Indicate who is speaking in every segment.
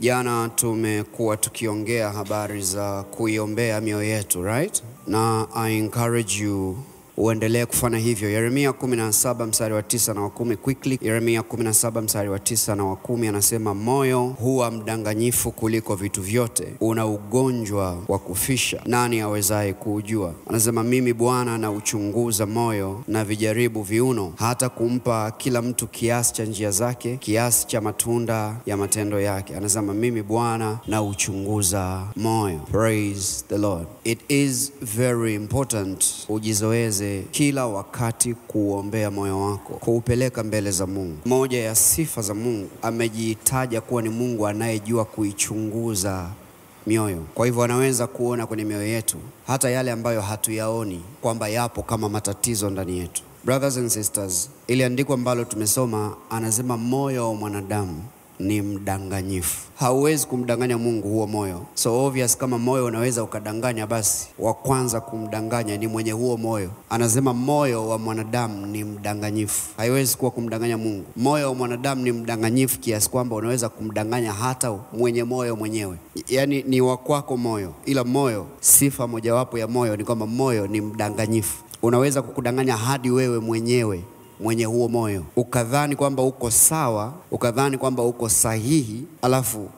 Speaker 1: Jana tumekuwa tukiongea habari za kuiombea mioyo yetu, right? Na I encourage you uendelee kufanya hivyo. Yeremia 17 mstari wa 9 na wa 10 quickly. Yeremia 17 mstari wa 9 na wa 10 anasema, moyo huwa mdanganyifu kuliko vitu vyote, una ugonjwa wa kufisha, nani awezaye kuujua? Anasema, mimi Bwana na uchunguza moyo na vijaribu viuno, hata kumpa kila mtu kiasi cha njia zake, kiasi cha matunda ya matendo yake. Anasema, mimi Bwana na uchunguza moyo. Praise the Lord. It is very important ujizoeze kila wakati kuombea moyo wako, kuupeleka mbele za Mungu. Moja ya sifa za Mungu, amejiitaja kuwa ni Mungu anayejua kuichunguza mioyo. Kwa hivyo anaweza kuona kwenye mioyo yetu hata yale ambayo hatuyaoni kwamba yapo kama matatizo ndani yetu. Brothers and sisters, ile andiko ambalo tumesoma anasema moyo wa mwanadamu ni mdanganyifu. Hauwezi kumdanganya Mungu huo moyo. So obvious kama moyo unaweza ukadanganya, basi wa kwanza kumdanganya ni mwenye huo moyo. Anasema moyo wa mwanadamu ni mdanganyifu. Haiwezi kuwa kumdanganya Mungu. Moyo wa mwanadamu ni mdanganyifu kiasi kwamba unaweza kumdanganya hata mwenye moyo mwenyewe. Yaani ni wa kwako moyo. Ila moyo, sifa mojawapo ya moyo ni kwamba moyo ni mdanganyifu. Unaweza kukudanganya hadi wewe mwenyewe mwenye huo moyo, ukadhani kwamba uko sawa, ukadhani kwamba uko sahihi, alafu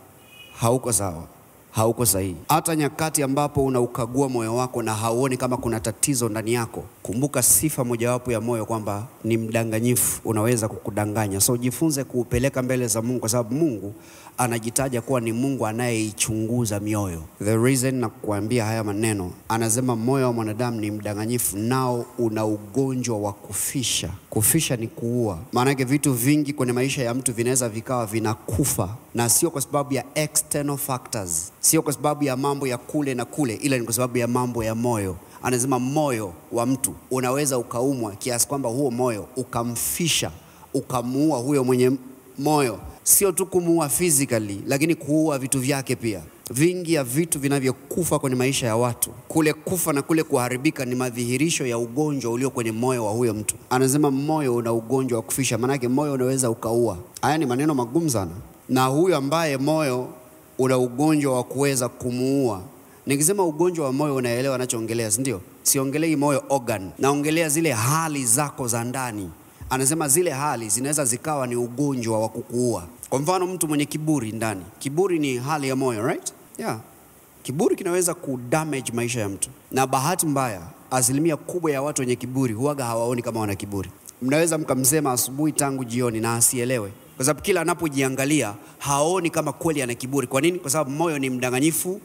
Speaker 1: hauko sawa, hauko sahihi. Hata nyakati ambapo unaukagua moyo wako na hauoni kama kuna tatizo ndani yako, kumbuka sifa mojawapo ya moyo kwamba ni mdanganyifu, unaweza kukudanganya. So jifunze kuupeleka mbele za Mungu, kwa sababu Mungu anajitaja kuwa ni Mungu anayeichunguza mioyo. The reason na kuambia haya maneno, anasema moyo wa mwanadamu ni mdanganyifu, nao una ugonjwa wa kufisha. Kufisha ni kuua. Maana yake vitu vingi kwenye maisha ya mtu vinaweza vikawa vinakufa, na sio kwa sababu ya external factors, sio kwa sababu ya mambo ya kule na kule, ila ni kwa sababu ya mambo ya moyo. Anasema moyo wa mtu unaweza ukaumwa kiasi kwamba huo moyo ukamfisha, ukamuua huyo mwenye moyo. Sio tu kumuua physically, lakini kuua vitu vyake pia. Vingi ya vitu vinavyokufa kwenye maisha ya watu, kule kufa na kule kuharibika, ni madhihirisho ya ugonjwa ulio kwenye moyo wa huyo mtu. Anasema moyo una ugonjwa wa kufisha, maana yake moyo unaweza ukaua. Haya ni maneno magumu sana. Na huyo ambaye moyo una ugonjwa wa kuweza kumuua, nikisema ugonjwa wa moyo unaelewa anachoongelea, si ndio? Siongelei moyo organ, naongelea zile hali zako za ndani. Anasema zile hali zinaweza zikawa ni ugonjwa wa kukuua. Kwa mfano mtu mwenye kiburi ndani. Kiburi ni hali ya moyo, right? Yeah. Kiburi kinaweza kudamage maisha ya mtu. Na bahati mbaya, asilimia kubwa ya watu wenye kiburi huwaga hawaoni kama wana kiburi. Mnaweza mkamsema asubuhi tangu jioni na asielewe, kwa sababu kila anapojiangalia haoni kama kweli ana kiburi. Kwa nini? Kwa sababu moyo ni mdanganyifu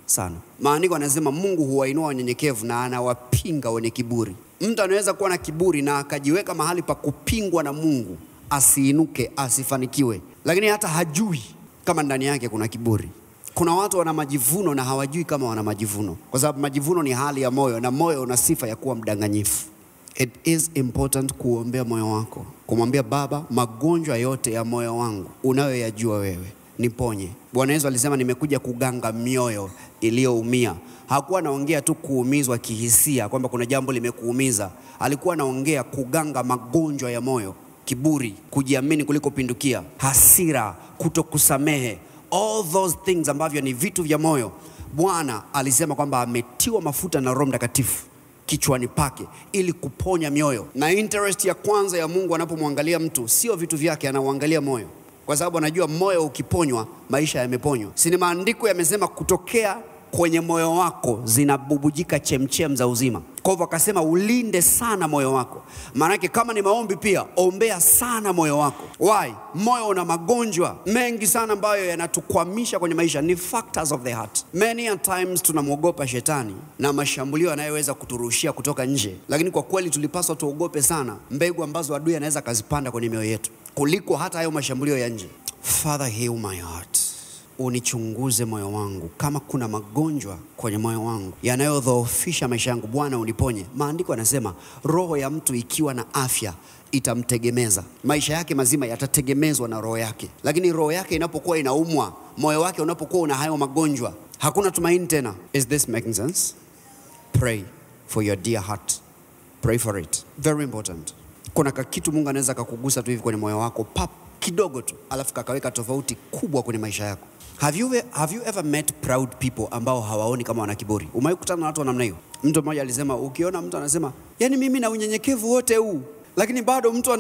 Speaker 1: sana. Maandiko yanasema Mungu huwainua wanyenyekevu na anawapinga wenye kiburi. Mtu anaweza kuwa na kiburi na akajiweka mahali pa kupingwa na Mungu, asiinuke, asifanikiwe, lakini hata hajui kama ndani yake kuna kiburi. Kuna watu wana majivuno na hawajui kama wana majivuno, kwa sababu majivuno ni hali ya moyo, na moyo una sifa ya kuwa mdanganyifu. It is important kuombea moyo wako, kumwambia Baba, magonjwa yote ya moyo wangu unayoyajua wewe, niponye. Bwana Yesu alisema nimekuja kuganga mioyo iliyoumia. Hakuwa anaongea tu kuumizwa kihisia kwamba kuna jambo limekuumiza. Alikuwa anaongea kuganga magonjwa ya moyo: kiburi, kujiamini kuliko pindukia, hasira, kutokusamehe. All those things ambavyo ni vitu vya moyo. Bwana alisema kwamba ametiwa mafuta na Roho Mtakatifu kichwani pake ili kuponya mioyo. Na interest ya kwanza ya Mungu anapomwangalia mtu sio vitu vyake, anaangalia moyo, kwa sababu anajua moyo ukiponywa, maisha yameponywa. Si maandiko yamesema kutokea kwenye moyo wako zinabubujika chemchem za uzima. Kwa hivyo akasema ulinde sana moyo wako. Maana yake kama ni maombi pia, ombea sana moyo wako. Why? Moyo una magonjwa mengi sana ambayo yanatukwamisha kwenye maisha. Ni factors of the heart. Many a times tunamwogopa shetani na mashambulio anayoweza kuturushia kutoka nje, lakini kwa kweli tulipaswa tuogope sana mbegu ambazo adui anaweza kazipanda kwenye mioyo yetu kuliko hata hayo mashambulio ya nje. Father, heal my heart. Unichunguze moyo wangu, kama kuna magonjwa kwenye moyo wangu yanayodhoofisha maisha yangu, Bwana uniponye. Maandiko yanasema roho ya mtu ikiwa na afya itamtegemeza. Maisha yake mazima yatategemezwa na roho yake. Lakini roho yake inapokuwa inaumwa, moyo wake unapokuwa una hayo magonjwa, hakuna tumaini tena. Is this making sense? Pray for your dear heart. Pray for it. Very important. Kuna kitu Mungu anaweza kukugusa tu hivi kwenye moyo wako, pap, kidogo tu, alafu kakaweka tofauti kubwa kwenye maisha yako. Have you ever met proud people ambao hawaoni kama wana kiburi? Umewahi kukutana na watu wa namna hiyo? Mtu mmoja alisema, ukiona mtu anasema, yani mimi na unyenyekevu wote huu, lakini bado mtu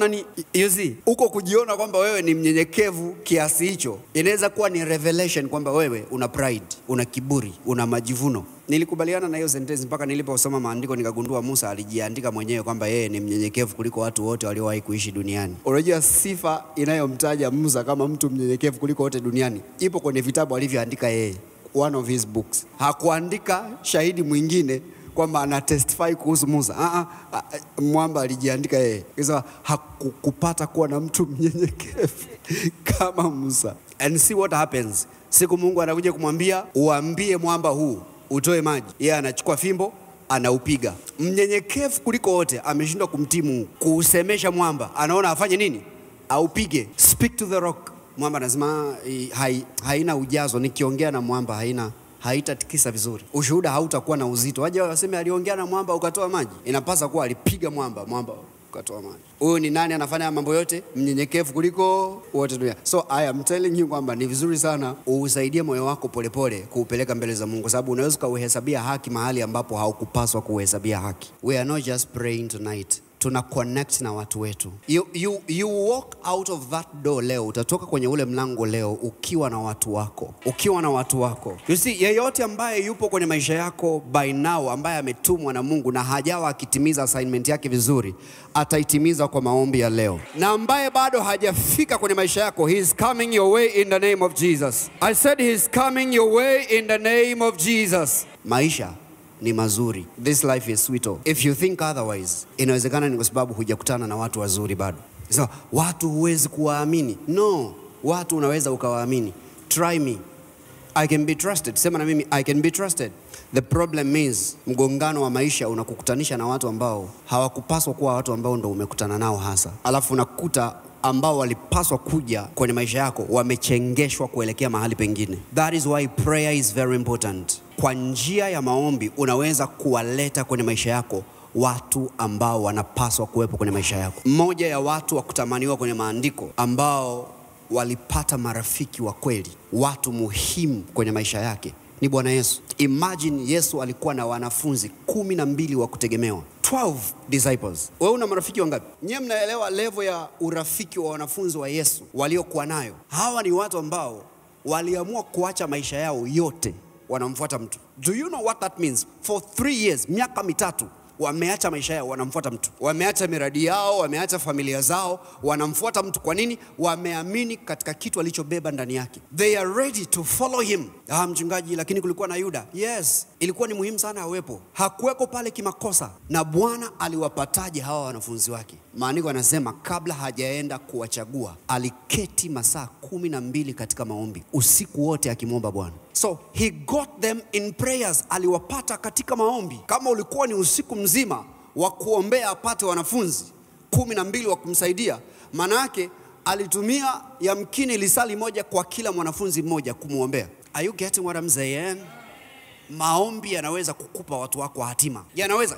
Speaker 1: you see, uko kujiona kwamba wewe ni mnyenyekevu kiasi hicho, inaweza kuwa ni revelation kwamba wewe una pride, una kiburi, una majivuno. Nilikubaliana na hiyo sentence mpaka niliposoma maandiko nikagundua Musa alijiandika mwenyewe kwamba yeye ni mnyenyekevu kuliko watu wote waliowahi kuishi duniani. Unajua sifa inayomtaja Musa kama mtu mnyenyekevu kuliko wote duniani ipo kwenye vitabu alivyoandika yeye, one of his books. Hakuandika shahidi mwingine kwamba ana testify kuhusu Musa. Mwamba alijiandika yeye. Kisa hakupata kuwa na mtu mnyenyekevu kama Musa. And see what happens. Siku Mungu anakuja kumwambia, uambie mwamba huu utoe maji. Yeye anachukua fimbo, anaupiga. Mnyenyekevu kuliko wote ameshindwa kumtii Mungu. Kuusemesha mwamba, anaona afanye nini? Aupige. Speak to the rock. Mwamba anasema haina ujazo, nikiongea na mwamba haitatikisa vizuri. Ushuhuda hautakuwa na uzito. Waje waseme aliongea na mwamba ukatoa maji. Inapasa kuwa alipiga mwamba ukatoa maji. Huyu ni nani anafanya mambo yote? Mnyenyekevu kuliko wote dunia. So I am telling you kwamba ni vizuri sana usaidie moyo wako polepole kuupeleka mbele za Mungu, sababu unaweza kuhesabia haki mahali ambapo haukupaswa kuhesabia haki. We are not just praying tonight. Tuna connect na watu wetu. You walk out of that door leo, utatoka kwenye ule mlango leo ukiwa na watu wako. You see, yeyote ambaye yupo kwenye maisha yako by now, ambaye ametumwa na Mungu na hajawa akitimiza assignment yake vizuri, ataitimiza kwa maombi ya leo. Na ambaye bado hajafika kwenye maisha yako, he is coming your way in the name of Jesus. I said he is coming your way in the name of Jesus. Maisha ni mazuri. This life is sweet. If you think otherwise, inawezekana ni kwa sababu hujakutana na watu wazuri bado. So, watu huwezi kuwaamini. No, watu unaweza ukawaamini. Try me. I can be trusted. Sema na mimi, I can be trusted. The problem is, mgongano wa maisha unakukutanisha na watu ambao hawakupaswa kuwa watu ambao ndo umekutana nao hasa. Alafu unakuta ambao walipaswa kuja kwenye maisha yako wamechengeshwa kuelekea mahali pengine. That is why prayer is very important. Kwa njia ya maombi unaweza kuwaleta kwenye maisha yako watu ambao wanapaswa kuwepo kwenye maisha yako. Mmoja ya watu wa kutamaniwa kwenye maandiko ambao walipata marafiki wa kweli, watu muhimu kwenye maisha yake, ni Bwana Yesu. Imagine Yesu alikuwa na wanafunzi 12 wa kutegemewa. 12 disciples. Wewe una marafiki wangapi? Nyie mnaelewa level ya urafiki wa wanafunzi wa Yesu waliokuwa nayo. Hawa ni watu ambao waliamua kuacha maisha yao yote wanamfuata mtu. Do you know what that means? For 3 years, miaka 3, wameacha maisha yao wanamfuata mtu. Wameacha miradi yao, wameacha familia zao, wanamfuata mtu. Kwa nini? Wameamini katika kitu alichobeba ndani yake. They are ready to follow him. Mchungaji, lakini kulikuwa na Yuda. Yes, ilikuwa ni muhimu sana awepo. Hakuweko pale kimakosa. Na Bwana aliwapataje hawa wanafunzi wake? Maandiko yanasema kabla hajaenda kuwachagua, aliketi masaa 12 katika maombi, usiku wote akimwomba Bwana. So he got them in prayers. Aliwapata katika maombi. Kama ulikuwa ni usiku mzima wa kuombea apate wanafunzi 12 wa kumsaidia, maana yake alitumia yamkini lisali moja kwa kila mwanafunzi mmoja kumuombea. Are you getting what I'm saying? Maombi yanaweza kukupa watu wako hatima.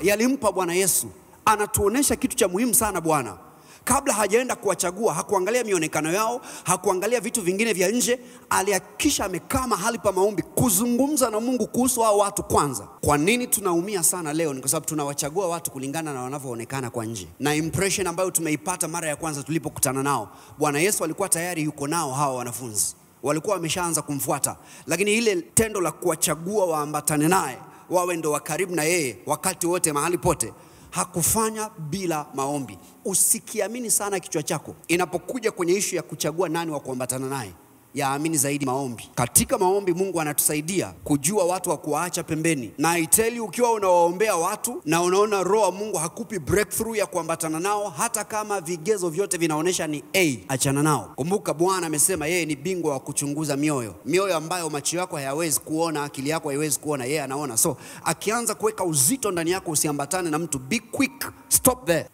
Speaker 1: Yalimpa Bwana Yesu. Anatuonesha kitu cha muhimu sana Bwana. Kabla hajaenda kuwachagua, hakuangalia mionekano yao, hakuangalia vitu vingine vya nje. Alihakikisha amekaa mahali pa maombi kuzungumza na Mungu kuhusu hao watu kwanza. Kwa nini tunaumia sana leo? Ni kwa sababu tunawachagua watu kulingana na wanavyoonekana kwa nje. Na impression ambayo tumeipata mara ya kwanza tulipokutana nao. Bwana Yesu alikuwa tayari yuko nao hawa wanafunzi. Walikuwa wameshaanza kumfuata. Lakini ile tendo la kuwachagua waambatane naye, wawe ndo wa karibu na yeye wakati wote mahali pote, hakufanya bila maombi. Usikiamini sana kichwa chako inapokuja kwenye issue ya kuchagua nani wa kuambatana naye. Yaamini zaidi maombi. Katika maombi Mungu anatusaidia kujua watu wa kuacha pembeni. Na I tell you, ukiwa unawaombea watu na unaona roho Mungu hakupi breakthrough ya kuambatana nao, hata kama vigezo vyote vinaonesha ni achana nao. Kumbuka Bwana amesema yeye ni bingwa wa kuchunguza mioyo. Mioyo ambayo macho yako hayawezi kuona, akili yako haiwezi kuona, yeye anaona. So akianza kuweka uzito ndani yako usiambatane na mtu, be quick, stop there.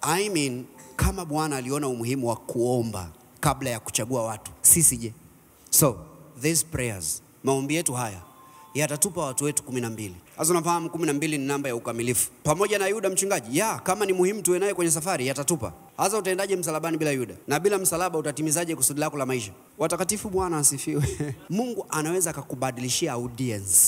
Speaker 1: I mean, kama Bwana aliona umuhimu wa kuomba kabla ya kuchagua watu, sisi je? So, these prayers, maombi yetu haya yatatupa watu wetu 12. Sasa unafahamu 12 ni namba ya ukamilifu. Pamoja na Yuda mchungaji, kama ni muhimu tuwe naye kwenye safari, yatatupa. Hasa utaendaje msalabani bila Yuda? Na bila msalaba utatimizaje kusudi lako la maisha? Watakatifu, Bwana asifiwe. Mungu anaweza akakubadilishia audience.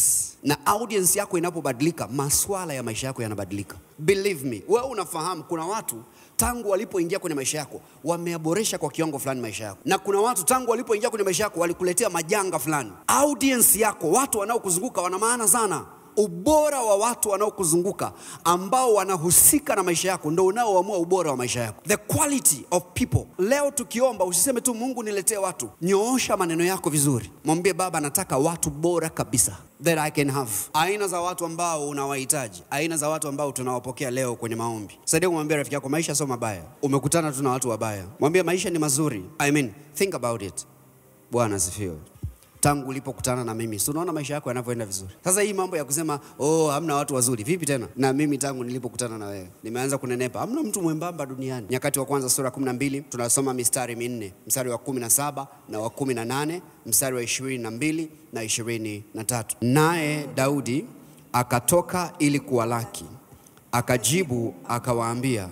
Speaker 1: Na audience yako inapobadilika, maswala ya maisha yako yanabadilika. Believe me, wewe unafahamu kuna watu tangu walipoingia kwenye maisha yako wameaboresha kwa kiwango fulani maisha yako. Na kuna watu tangu walipoingia kwenye maisha yako walikuletea majanga fulani. Audience yako, watu wanaokuzunguka wana maana sana. Ubora wa watu wanaokuzunguka ambao wanahusika na maisha yako ndio unaoamua ubora wa maisha yako. The quality of people. Leo tukiomba usiseme tu Mungu niletee watu. Nyoosha maneno yako vizuri. Mwambie Baba, nataka watu bora kabisa that I can have. Aina za watu ambao unawahitaji, aina za watu ambao tunawapokea leo kwenye maombi. Saidia kumwambia rafiki yako maisha sio mabaya. Umekutana tu na watu wabaya. Mwambie maisha ni mazuri. Think about it. Bwana asifiwe. Tangu ulipokutana na mimi, unaona maisha yako yanavyoenda vizuri. Sasa hii mambo ya kusema hamna watu wazuri, vipi tena? Na mimi tangu nilipokutana na wewe nimeanza kunenepa. Hamna mtu mwembamba duniani. Nyakati wa kwanza sura 12 tunasoma mistari 4, mstari wa 17 na wa 18, mstari wa 22 na 23. Naye Daudi akatoka ili kuwalaki, akajibu akawaambia,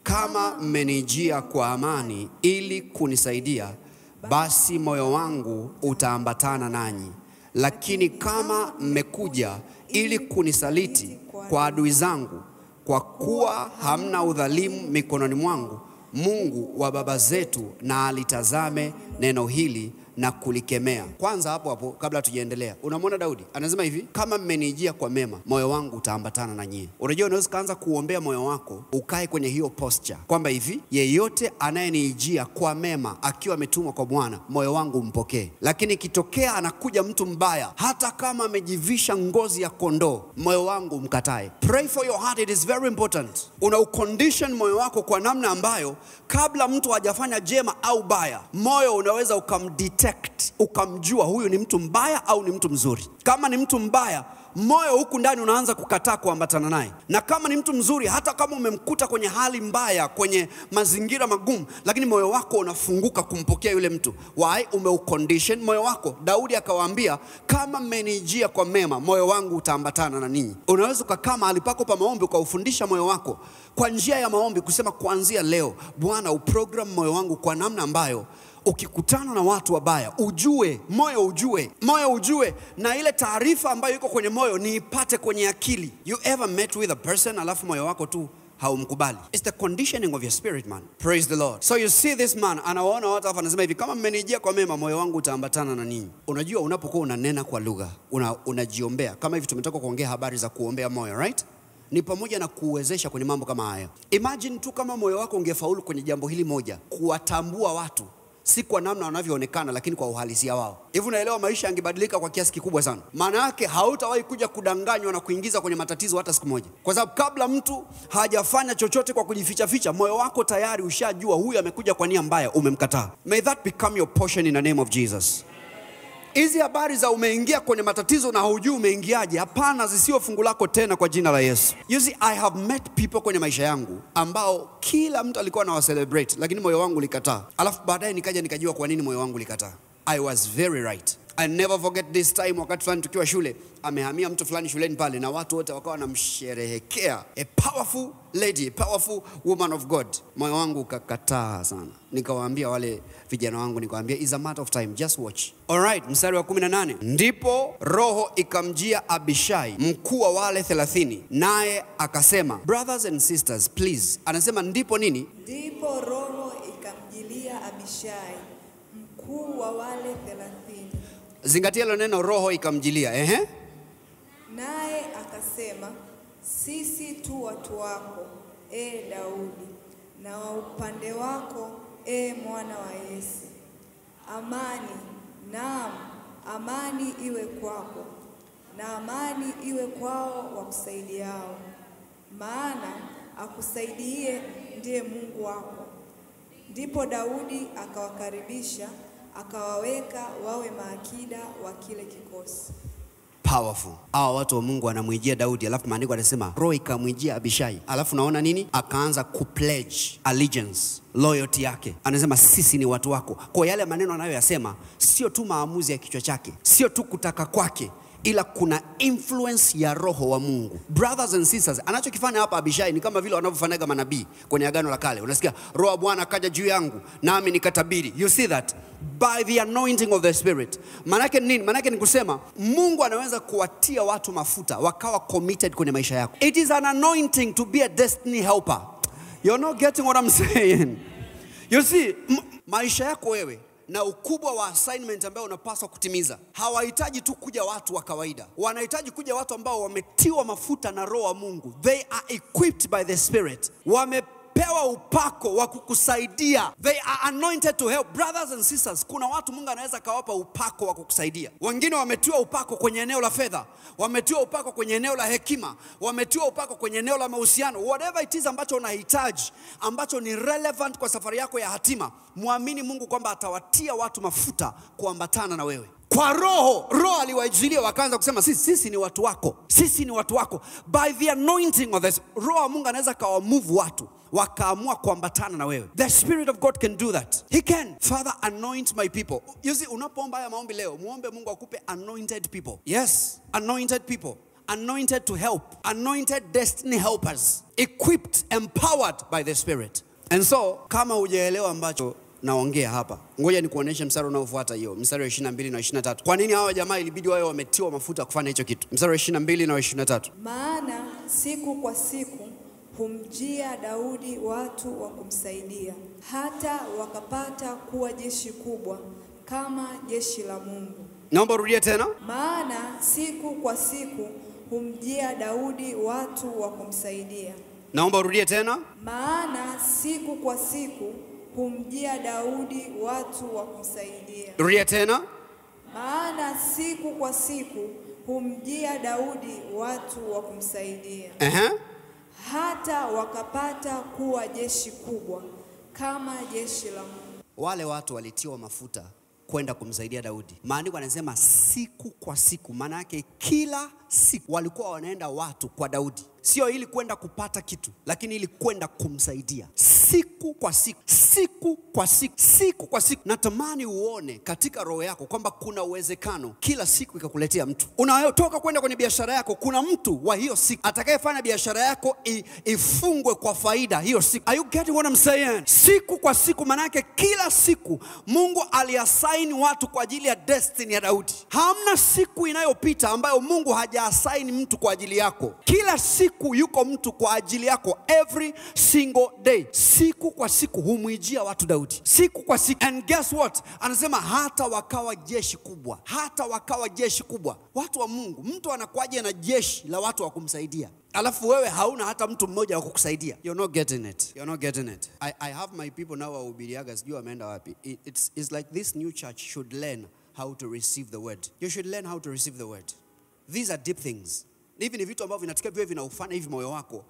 Speaker 1: kama mmenijia kwa amani ili kunisaidia, basi moyo wangu utaambatana nanyi. Lakini kama mmekuja ili kunisaliti kwa adui zangu, kwa kuwa hamna udhalimu mikononi mwangu, Mungu wa baba zetu na alitazame neno hili na kulikemea. Kwanza hapo kabla tujaendelea, unamwona Daudi anasema hivi, kama mmenijia kwa mema, moyo wangu utaambatana na nyie. Unajua unaweza kaanza kuombea moyo wako ukae kwenye hiyo posture kwamba hivi, yeyote anayenijia kwa mema akiwa ametumwa kwa Bwana, moyo wangu mpokee. Lakini kitokea anakuja mtu mbaya, hata kama amejivisha ngozi ya kondoo, moyo wangu mkatae. Pray for your heart, it is very important. Una ucondition moyo wako kwa namna ambayo kabla mtu hajafanya jema au baya, moyo unaweza ukamdetect, ukamjua huyu ni mtu mbaya au ni mtu mzuri. Kama ni mtu mbaya, moyo huku ndani unaanza kukataa kuambatana naye. Na kama ni mtu mzuri, hata kama umemkuta kwenye hali mbaya, kwenye mazingira magumu, lakini moyo wako unafunguka kumpokea yule mtu. Why? Umeucondition moyo wako. Daudi akawaambia, kama mmenijia kwa mema, moyo wangu utaambatana na ninyi. Unaweza ukakaa mahali pako pa maombi ukaufundisha moyo wako kwa njia ya maombi, kusema kuanzia leo, Bwana uprogram moyo wangu kwa namna ambayo ukikutana na watu wabaya, moyo ujue na ile taarifa ambayo iko kwenye moyo niipate kwenye akili. You ever met with a person alafu moyo wako tu haumkubali? It's the conditioning of your spirit, man. Praise the Lord. So you see this man anawaona watu hapa, anasema hivi, kama mmenijia kwa mema, moyo wangu utaambatana na ninyi. Unajua unapokuwa unanena kwa lugha, unajiombea. Kama hivi tumetoka kuongea habari za kuombea moyo, right? Ni pamoja na kuwezesha kwenye mambo kama haya. Imagine tu kama moyo wako ungefaulu kwenye jambo hili moja, kuwatambua watu si kwa namna wanavyoonekana, lakini kwa uhalisia wao. Hivi unaelewa maisha yangebadilika kwa kiasi kikubwa sana. Maana yake hautawahi kuja kudanganywa na kuingiza kwenye matatizo hata siku moja. Kwa sababu kabla mtu hajafanya chochote kwa kujificha ficha, moyo wako tayari ushajua huyu amekuja kwa nia mbaya, umemkataa. May that become your portion in the name of Jesus. Hizi habari za umeingia kwenye matatizo na hujui umeingiaje, hapana, zisio fungu lako tena kwa jina la Yesu. You see, I have met people kwenye maisha yangu ambao kila mtu alikuwa na wa celebrate, lakini moyo wangu likataa. Alafu baadaye nikajua kwa nini moyo wangu likataa. I was very right. I never forget this time, wakati fulani tukiwa shule, amehamia mtu fulani shuleni pale na watu wote wakawa wanamsherehekea. A powerful lady, a powerful woman of God. Moyo wangu ukakataa sana. Nikawaambia wale vijana wangu, nikawaambia it's a matter of time, just watch. Alright, mstari wa 18. Ndipo roho ikamjia Abishai, mkuu wa wale 30, naye akasema, brothers and sisters, please. Anasema ndipo nini?
Speaker 2: Ndipo roho ikamjilia Abishai, mkuu wa wale 30.
Speaker 1: Zingatia hilo neno, roho ikamjilia.
Speaker 2: Naye akasema, sisi tu watu wako, Daudi, na wa upande wako, mwana wa Yese. Amani, naam, amani iwe kwako, na amani iwe kwao wakusaidiao. Maana akusaidie ndiye Mungu wako. Ndipo Daudi akawakaribisha, akawaweka wawe maakida wa kile kikosi.
Speaker 1: Powerful. Hao watu wa Mungu wanamwijia Daudi, alafu maandiko yanasema roho ikamwijia Abishai. Alafu naona nini? Akaanza kupledge allegiance, loyalty yake. Anasema sisi ni watu wako. Kwa yale maneno anayoyasema sio tu maamuzi ya kichwa chake, sio tu kutaka kwake, ila kuna influence ya roho wa Mungu. Brothers and sisters, anachokifanya hapa Abishai ni kama vile wanavyofanyaga manabii kwenye Agano la Kale. Unasikia roho wa Bwana akaja juu yangu nami nikatabiri. You see that? By the anointing of the Spirit. Manake nini? Manake ni kusema Mungu anaweza kuwatia watu mafuta wakawa committed kwenye maisha yako. It is an anointing to be a destiny helper. You're not getting what I'm saying. You see, maisha yako wewe na ukubwa wa assignment ambayo unapaswa kutimiza, hawahitaji tu kuja watu wa kawaida. Wanahitaji kuja watu ambao wametiwa mafuta na roho wa Mungu. They are equipped by the Spirit. Wamepewa upako wa kukusaidia. They are anointed to help. Brothers and sisters, kuna watu Mungu anaweza kawapa upako wa kukusaidia. Wengine wametiwa upako kwenye eneo la fedha, wametiwa upako kwenye eneo la hekima, wametiwa upako kwenye eneo la mahusiano. Whatever it is ambacho unahitaji, ambacho ni relevant kwa safari yako ya hatima, muamini Mungu kwamba atawatia watu mafuta kuambatana na wewe. Kwa roho aliwaajilia wakaanza kusema sisi ni watu wako. Sisi ni watu wako. By the anointing of this, roho wa Mungu anaweza kawamove watu wakaamua kuambatana na wewe. The Spirit of God can do that. He can. Father, anoint my people. You see, unapoomba haya maombi leo, muombe Mungu akupe anointed people. Yes, anointed people. Anointed to help. Anointed destiny helpers. Equipped, empowered by the Spirit. And so, kama hujaelewa ambacho naongea hapa, ngoja nikuoneshe mstari unaofuata hiyo, mstari wa 22 na 23. Kwa nini hawa jamaa ilibidi wao wametiwa mafuta kufanya hicho kitu? Mstari wa 22 na 23.
Speaker 2: Maana siku kwa siku humjia Daudi watu wa kumsaidia, hata wakapata kuwa jeshi kubwa kama jeshi la Mungu.
Speaker 1: Naomba rudia tena.
Speaker 2: Maana siku kwa siku humjia Daudi watu wa kumsaidia.
Speaker 1: Naomba rudia tena.
Speaker 2: Maana siku kwa siku humjia Daudi watu wa kumsaidia.
Speaker 1: Rudia tena.
Speaker 2: Maana siku kwa siku humjia Daudi watu wa kumsaidia. Hata wakapata kuwa jeshi kubwa kama jeshi la Mungu.
Speaker 1: Wale watu walitiwa mafuta kwenda kumsaidia Daudi. Maandiko yanasema siku kwa siku, maana yake kila siku walikuwa wanaenda watu kwa Daudi. Sio ili kwenda kupata kitu, lakini ili kwenda kumsaidia. Siku kwa siku, siku kwa siku, siku kwa siku. Natamani uone katika roho yako kwamba kuna uwezekano kila siku ikakuletea mtu. Unayotoka kwenda kwenye biashara yako, kuna mtu wa hiyo siku atakayefanya biashara yako ifungwe kwa faida hiyo siku. Are you getting what I'm saying? Siku kwa siku, maana yake kila siku Mungu aliassign watu kwa ajili ya destiny ya Daudi. Hamna siku inayopita ambayo Mungu haja-assign mtu kwa ajili yako. Kila siku yuko mtu kwa ajili yako, every single day. Siku kwa siku humwijia watu Daudi. Siku kwa siku. And guess what? Anasema hata wakawa jeshi kubwa. Hata wakawa jeshi kubwa. Watu wa Mungu, mtu anakuaje na jeshi la watu wa kumsaidia, alafu wewe hauna hata mtu mmoja wa kukusaidia? You're not getting it. You're not getting it. I have my people now wahubiriaga, sijui wameenda wapi. It's like this new church should learn how to receive the word. You should learn how to receive the word. These are deep things. Hivi ni vitu ambavyo vinatakiwa viwe vinaufanya hivi moyo wako.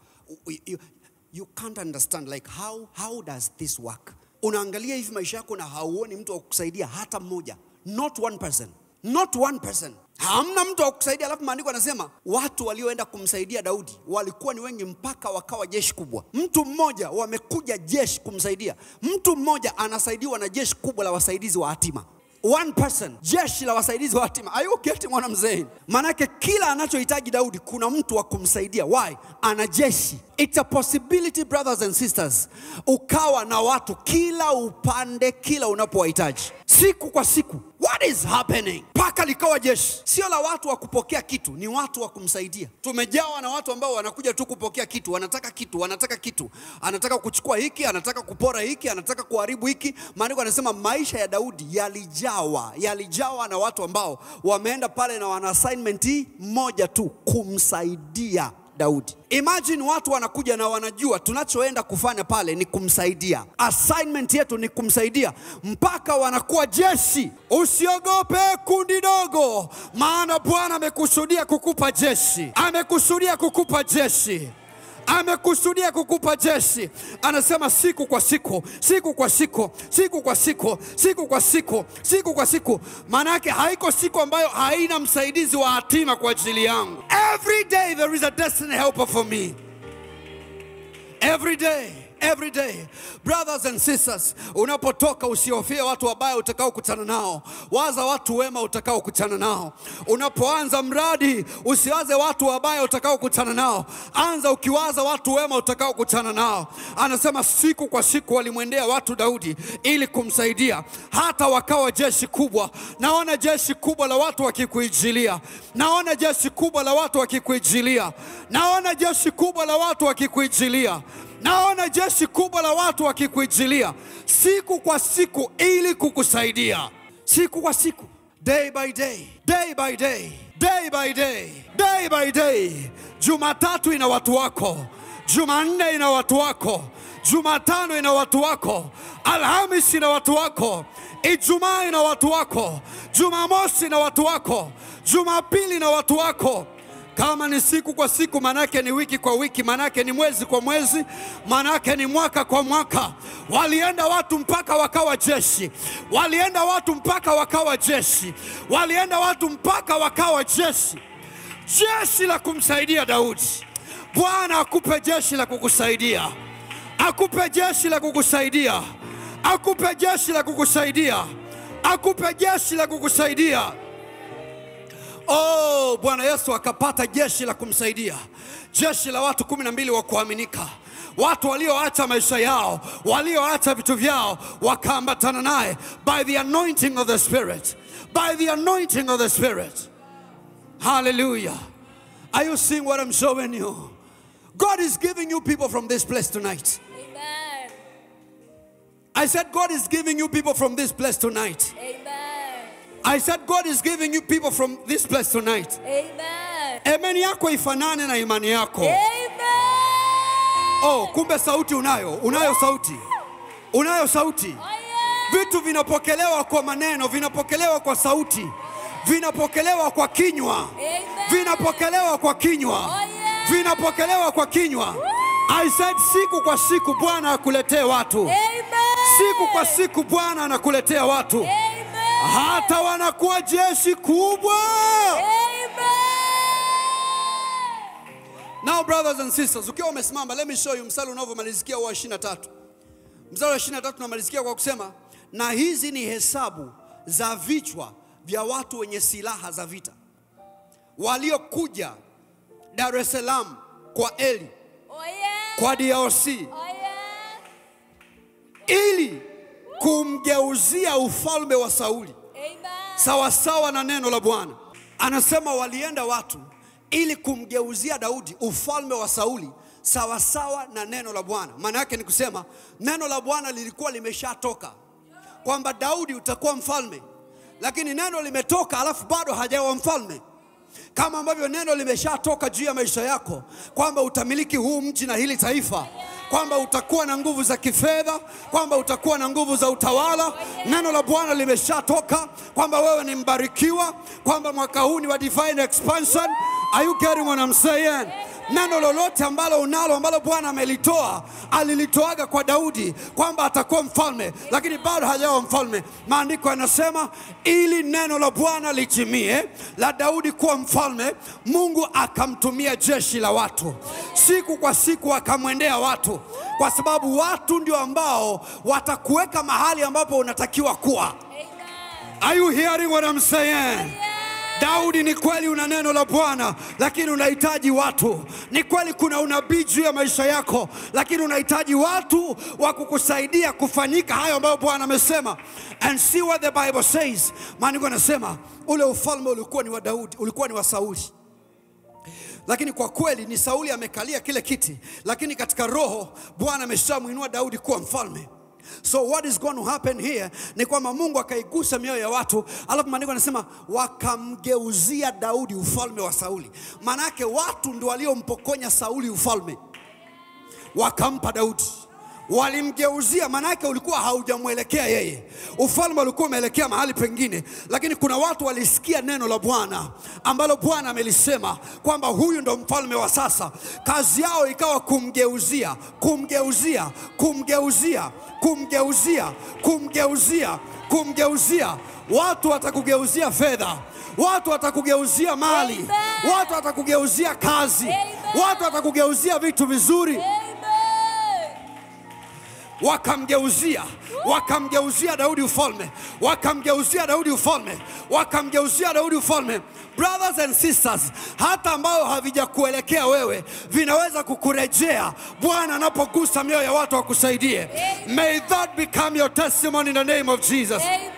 Speaker 1: You can't understand like how does this work? Unaangalia hivi maisha yako na hauoni mtu wa kukusaidia hata mmoja. Not one person. Not one person. Hamna mtu wa kukusaidia. Alafu maandiko yanasema watu walioenda kumsaidia Daudi walikuwa ni wengi mpaka wakawa jeshi kubwa. Mtu mmoja wamekuja jeshi kumsaidia. Mtu mmoja anasaidiwa na jeshi kubwa la wasaidizi wa hatima. One person, jeshi la wasaidizi wa hatima. Are you getting what I'm saying? Manake kila anachohitaji Daudi kuna mtu wa kumsaidia. Why? Ana jeshi. It's a possibility, brothers and sisters, ukawa na watu kila upande kila unapowahitaji. Siku kwa siku. What is happening? Paka likawa jeshi. Sio la watu wa kupokea kitu, ni watu wa kumsaidia. Tumejawa na watu ambao wanakuja tu kupokea kitu, wanataka kitu, wanataka kitu. Anataka kuchukua hiki, anataka kupora hiki, anataka kuharibu hiki. Maandiko yanasema maisha ya Daudi yalijawa na watu ambao wameenda pale na wana assignment moja tu, kumsaidia Daudi. Imagine watu wanakuja na wanajua tunachoenda kufanya pale ni kumsaidia. Assignment yetu ni kumsaidia mpaka wanakuwa jeshi. Usiogope kundi dogo, maana Bwana amekusudia kukupa jeshi. Amekusudia kukupa jeshi. Amekusudia kukupa jeshi. Anasema siku kwa siku, siku kwa siku, siku kwa siku, siku kwa siku, siku kwa siku. Maana yake haiko siku ambayo haina msaidizi wa hatima kwa ajili yangu. Every day there is a destiny helper for me. Every day every day. Brothers and sisters, unapotoka usihofie watu wabaya utakao kutana nao. Waza watu wema utakao kutana nao. Unapoanza mradi usiwaze watu wabaya utakao kutana nao. Anza ukiwaza watu wema utakao kutana nao. Anasema siku kwa siku walimwendea watu Daudi ili kumsaidia, hata wakawa jeshi kubwa. Naona jeshi kubwa la watu wakikuijilia. Naona jeshi kubwa la watu wakikuijilia. Naona jeshi kubwa la watu wakikuijilia. Naona jeshi kubwa la watu wakikuijilia siku kwa siku ili kukusaidia. Siku kwa siku, day by day, day by day, day by day, day by day. Jumatatu ina watu wako, Jumanne ina watu wako, Jumatano ina watu wako, Alhamisi ina watu wako, Ijumaa ina watu wako, Jumamosi ina watu wako, Jumapili ina watu wako. Kama ni siku kwa siku, manake ni wiki kwa wiki, manake ni mwezi kwa mwezi, manake ni mwaka kwa mwaka. Walienda watu mpaka wakawa jeshi. Walienda watu mpaka wakawa jeshi. Walienda watu mpaka wakawa jeshi. Jeshi la kumsaidia Daudi. Bwana akupe jeshi la kukusaidia. Akupe jeshi la kukusaidia. Akupe jeshi la kukusaidia. Akupe jeshi la kukusaidia. Oh, Bwana Yesu akapata jeshi la kumsaidia. Jeshi la watu 12 wa kuaminika. Watu walioacha maisha yao, walioacha vitu vyao, wakaambatana naye by the anointing of the Spirit. By the anointing of the Spirit. Hallelujah. Are you seeing what I'm showing you? God is giving you people from this place tonight.
Speaker 3: Amen.
Speaker 1: I said God is giving you people from this place tonight.
Speaker 3: Amen.
Speaker 1: I said God is giving you people from this place tonight.
Speaker 3: Amen.
Speaker 1: Imani yako ifanane na imani yako.
Speaker 3: Amen.
Speaker 1: Oh, kumbe sauti unayo. Unayo sauti. Unayo sauti.
Speaker 3: Oh, yeah.
Speaker 1: Vitu vinapokelewa kwa maneno, vinapokelewa kwa sauti, vinapokelewa kwa kinywa.
Speaker 3: Amen.
Speaker 1: Vinapokelewa kwa kinywa.
Speaker 3: Oh, yeah.
Speaker 1: Vinapokelewa kwa kinywa. I said siku kwa siku Bwana akuletee watu.
Speaker 3: Amen.
Speaker 1: Siku kwa siku Bwana anakuletea watu.
Speaker 3: Amen.
Speaker 1: Hata wanakuwa jeshi kubwa.
Speaker 3: Amen.
Speaker 1: Now brothers and sisters, ukiwa umesimama, let me show you mstari unavyomalizikia wa 23. Mstari wa 23 tunamalizikia kwa kusema, na hizi ni hesabu za vichwa vya watu wenye silaha za vita waliokuja Dar es Salaam kwa Eli,
Speaker 3: Oh, yeah.
Speaker 1: kwa DRC,
Speaker 3: Oh, yeah.
Speaker 1: ili kumgeuzia ufalme wa Sauli
Speaker 3: Amen.
Speaker 1: sawa sawa na neno la Bwana. Anasema walienda watu ili kumgeuzia Daudi ufalme wa Sauli sawa sawa na neno la Bwana. Maana yake ni kusema neno la Bwana lilikuwa limeshatoka kwamba Daudi utakuwa mfalme, lakini neno limetoka alafu bado hajawa mfalme. Kama ambavyo neno limeshatoka juu ya maisha yako kwamba utamiliki huu mji na hili taifa, kwamba utakuwa na nguvu za kifedha, kwamba utakuwa na nguvu za utawala. Neno la Bwana limeshatoka kwamba wewe ni mbarikiwa, kwamba mwaka huu ni wa divine expansion. Are you getting what I'm saying? Neno lolote ambalo unalo ambalo Bwana amelitoa, alilitoaga kwa Daudi kwamba atakuwa mfalme, lakini bado hajawa mfalme. Maandiko yanasema ili neno la Bwana litimie la Daudi kuwa mfalme, Mungu akamtumia jeshi la watu. Siku kwa siku akamwendea watu, kwa sababu watu ndio ambao watakuweka mahali ambapo unatakiwa kuwa. Are you hearing what I'm saying? Daudi, ni kweli una neno la Bwana, lakini unahitaji watu. Ni kweli kuna unabii juu ya maisha yako, lakini unahitaji watu wa kukusaidia kufanyika hayo ambayo Bwana amesema. And see what the Bible says. Maandiko yanasema ule ufalme ulikuwa ni wa Daudi, ulikuwa ni wa Sauli. Lakini kwa kweli ni Sauli amekalia kile kiti, lakini katika roho Bwana ameshamuinua Daudi kuwa mfalme. So what is going to happen here ni kwamba Mungu akaigusa mioyo ya watu, alafu maandiko yanasema wakamgeuzia Daudi ufalme wa Sauli. Maana yake watu ndio waliompokonya Sauli ufalme, wakampa Daudi. Walimgeuzia, maana yake ulikuwa haujamuelekea yeye. Ufalme ulikuwa umeelekea mahali pengine, lakini kuna watu walisikia neno la Bwana ambalo Bwana amelisema kwamba huyu ndo mfalme wa sasa. Kazi yao ikawa kumgeuzia, kumgeuzia, kumgeuzia, kumgeuzia, kumgeuzia, kumgeuzia. Watu watakugeuzia fedha, watu watakugeuzia mali, watu watakugeuzia kazi, watu watakugeuzia vitu vizuri. wakamgeuzia Daudi ufalme, wakamgeuzia Daudi ufalme. Brothers and sisters, hata ambao havijakuelekea wewe vinaweza kukurejea Bwana anapogusa mioyo ya watu wakusaidie. May that become your testimony in the name of Jesus.
Speaker 3: Amen.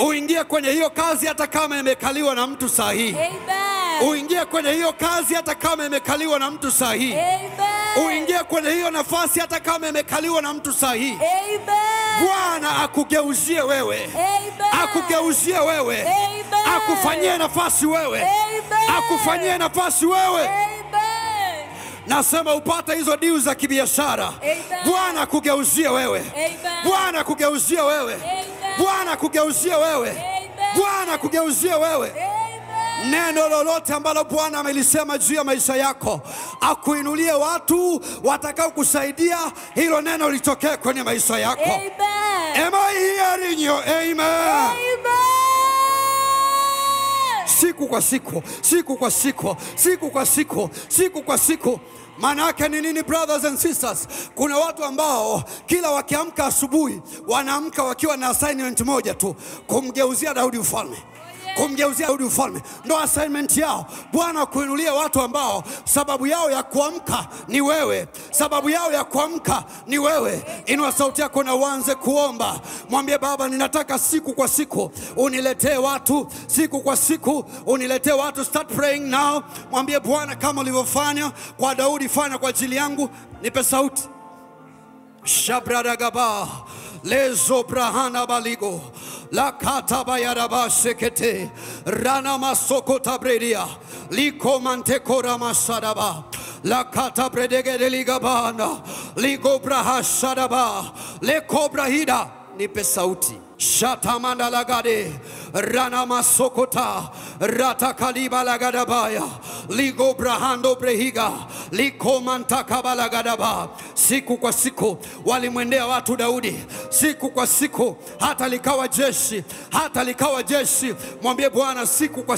Speaker 1: Uingie kwenye hiyo kazi hata kama imekaliwa na mtu sahihi.
Speaker 3: Amen.
Speaker 1: Uingie kwenye hiyo kazi hata kama imekaliwa na mtu sahihi.
Speaker 3: Amen.
Speaker 1: Uingie kwenye hiyo nafasi hata kama imekaliwa na mtu sahihi.
Speaker 3: Amen.
Speaker 1: Bwana akugeuzie wewe.
Speaker 3: Amen.
Speaker 1: Akugeuzie wewe.
Speaker 3: Amen.
Speaker 1: Akufanyie nafasi wewe.
Speaker 3: Amen.
Speaker 1: Akufanyie nafasi wewe.
Speaker 3: Amen.
Speaker 1: Nasema upate hizo deals za kibiashara.
Speaker 3: Amen.
Speaker 1: Bwana akugeuzie wewe.
Speaker 3: Amen.
Speaker 1: Bwana akugeuzie wewe.
Speaker 3: Amen.
Speaker 1: Bwana akugeuzie wewe.
Speaker 3: Amen.
Speaker 1: Bwana akugeuzie wewe.
Speaker 3: Amen.
Speaker 1: Neno lolote ambalo Bwana amelisema juu ya maisha yako, akuinulie watu watakao kusaidia hilo neno litokee kwenye maisha yako.
Speaker 3: Amen.
Speaker 1: Am I hearing you? Amen.
Speaker 3: Amen.
Speaker 1: Siku kwa siku. Maana yake ni nini, brothers and sisters? Kuna watu ambao kila wakiamka asubuhi wanaamka wakiwa na assignment moja tu, kumgeuzia Daudi ufalme. Kumgeuzia Daudi ufalme ndo assignment yao. Bwana kuinulia watu ambao sababu yao ya kuamka ni wewe. Sababu yao ya kuamka ni wewe. Inua sauti yako na uanze kuomba. Mwambie Baba, ninataka siku kwa siku uniletee watu. Siku kwa siku uniletee watu. Start praying now. Mwambie Bwana, kama ulivyofanya kwa Daudi, fanya kwa ajili yangu. Nipe sauti. Shabradagaba lezo brahana baligo la kataba yaraba sekete rana masoko tabredia liko mantekora masadaba la katabredege deligabana ligo brahashadaba le kobrahida. Nipe sauti. Shatamanda lagade rana masokota rata kaliba lagadabaya ligo brahando brehiga liko mantaka balagadaba. Siku kwa siku walimwendea watu Daudi, siku kwa siku hata likawa jeshi. Mwambie Bwana, siku kwa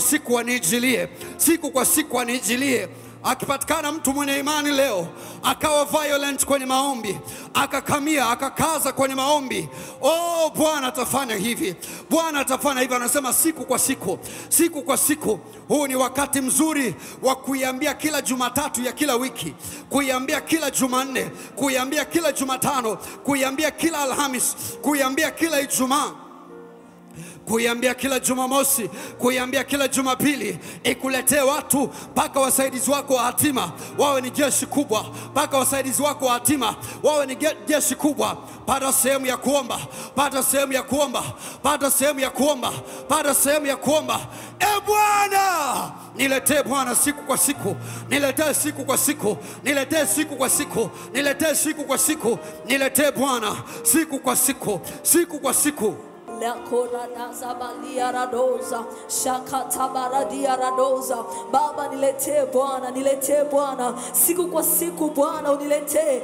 Speaker 1: siku anijilie, siku kwa siku anijilie. Akipatikana mtu mwenye imani leo akawa violent kwenye maombi, akakamia, akakaza kwenye maombi, oh, Bwana atafanya hivi, Bwana atafanya hivi. Anasema siku kwa siku. Huu ni wakati mzuri wa kuiambia kila Jumatatu ya kila wiki, kuiambia kila Jumanne, kuiambia kila Jumatano, kuiambia kila Alhamis, kuiambia kila Ijumaa, kuiambia kila Jumamosi, kuiambia kila Jumapili. Ikuletee watu mpaka wasaidizi wako wa hatima wawe ni jeshi kubwa, mpaka wasaidizi wako wa hatima wawe ni jeshi kubwa. Pata sehemu ya kuomba, pata sehemu ya kuomba, pata sehemu ya kuomba, pata sehemu ya kuomba. Bwana, niletee Bwana siku kwa siku, niletee siku kwa siku, niletee siku kwa siku, niletee siku kwa siku, niletee Bwana siku kwa siku, siku kwa siku.
Speaker 3: La koradaza balia radoza shakata baradia radoza. Baba, niletee Bwana siku kwa siku. Bwana, uniletee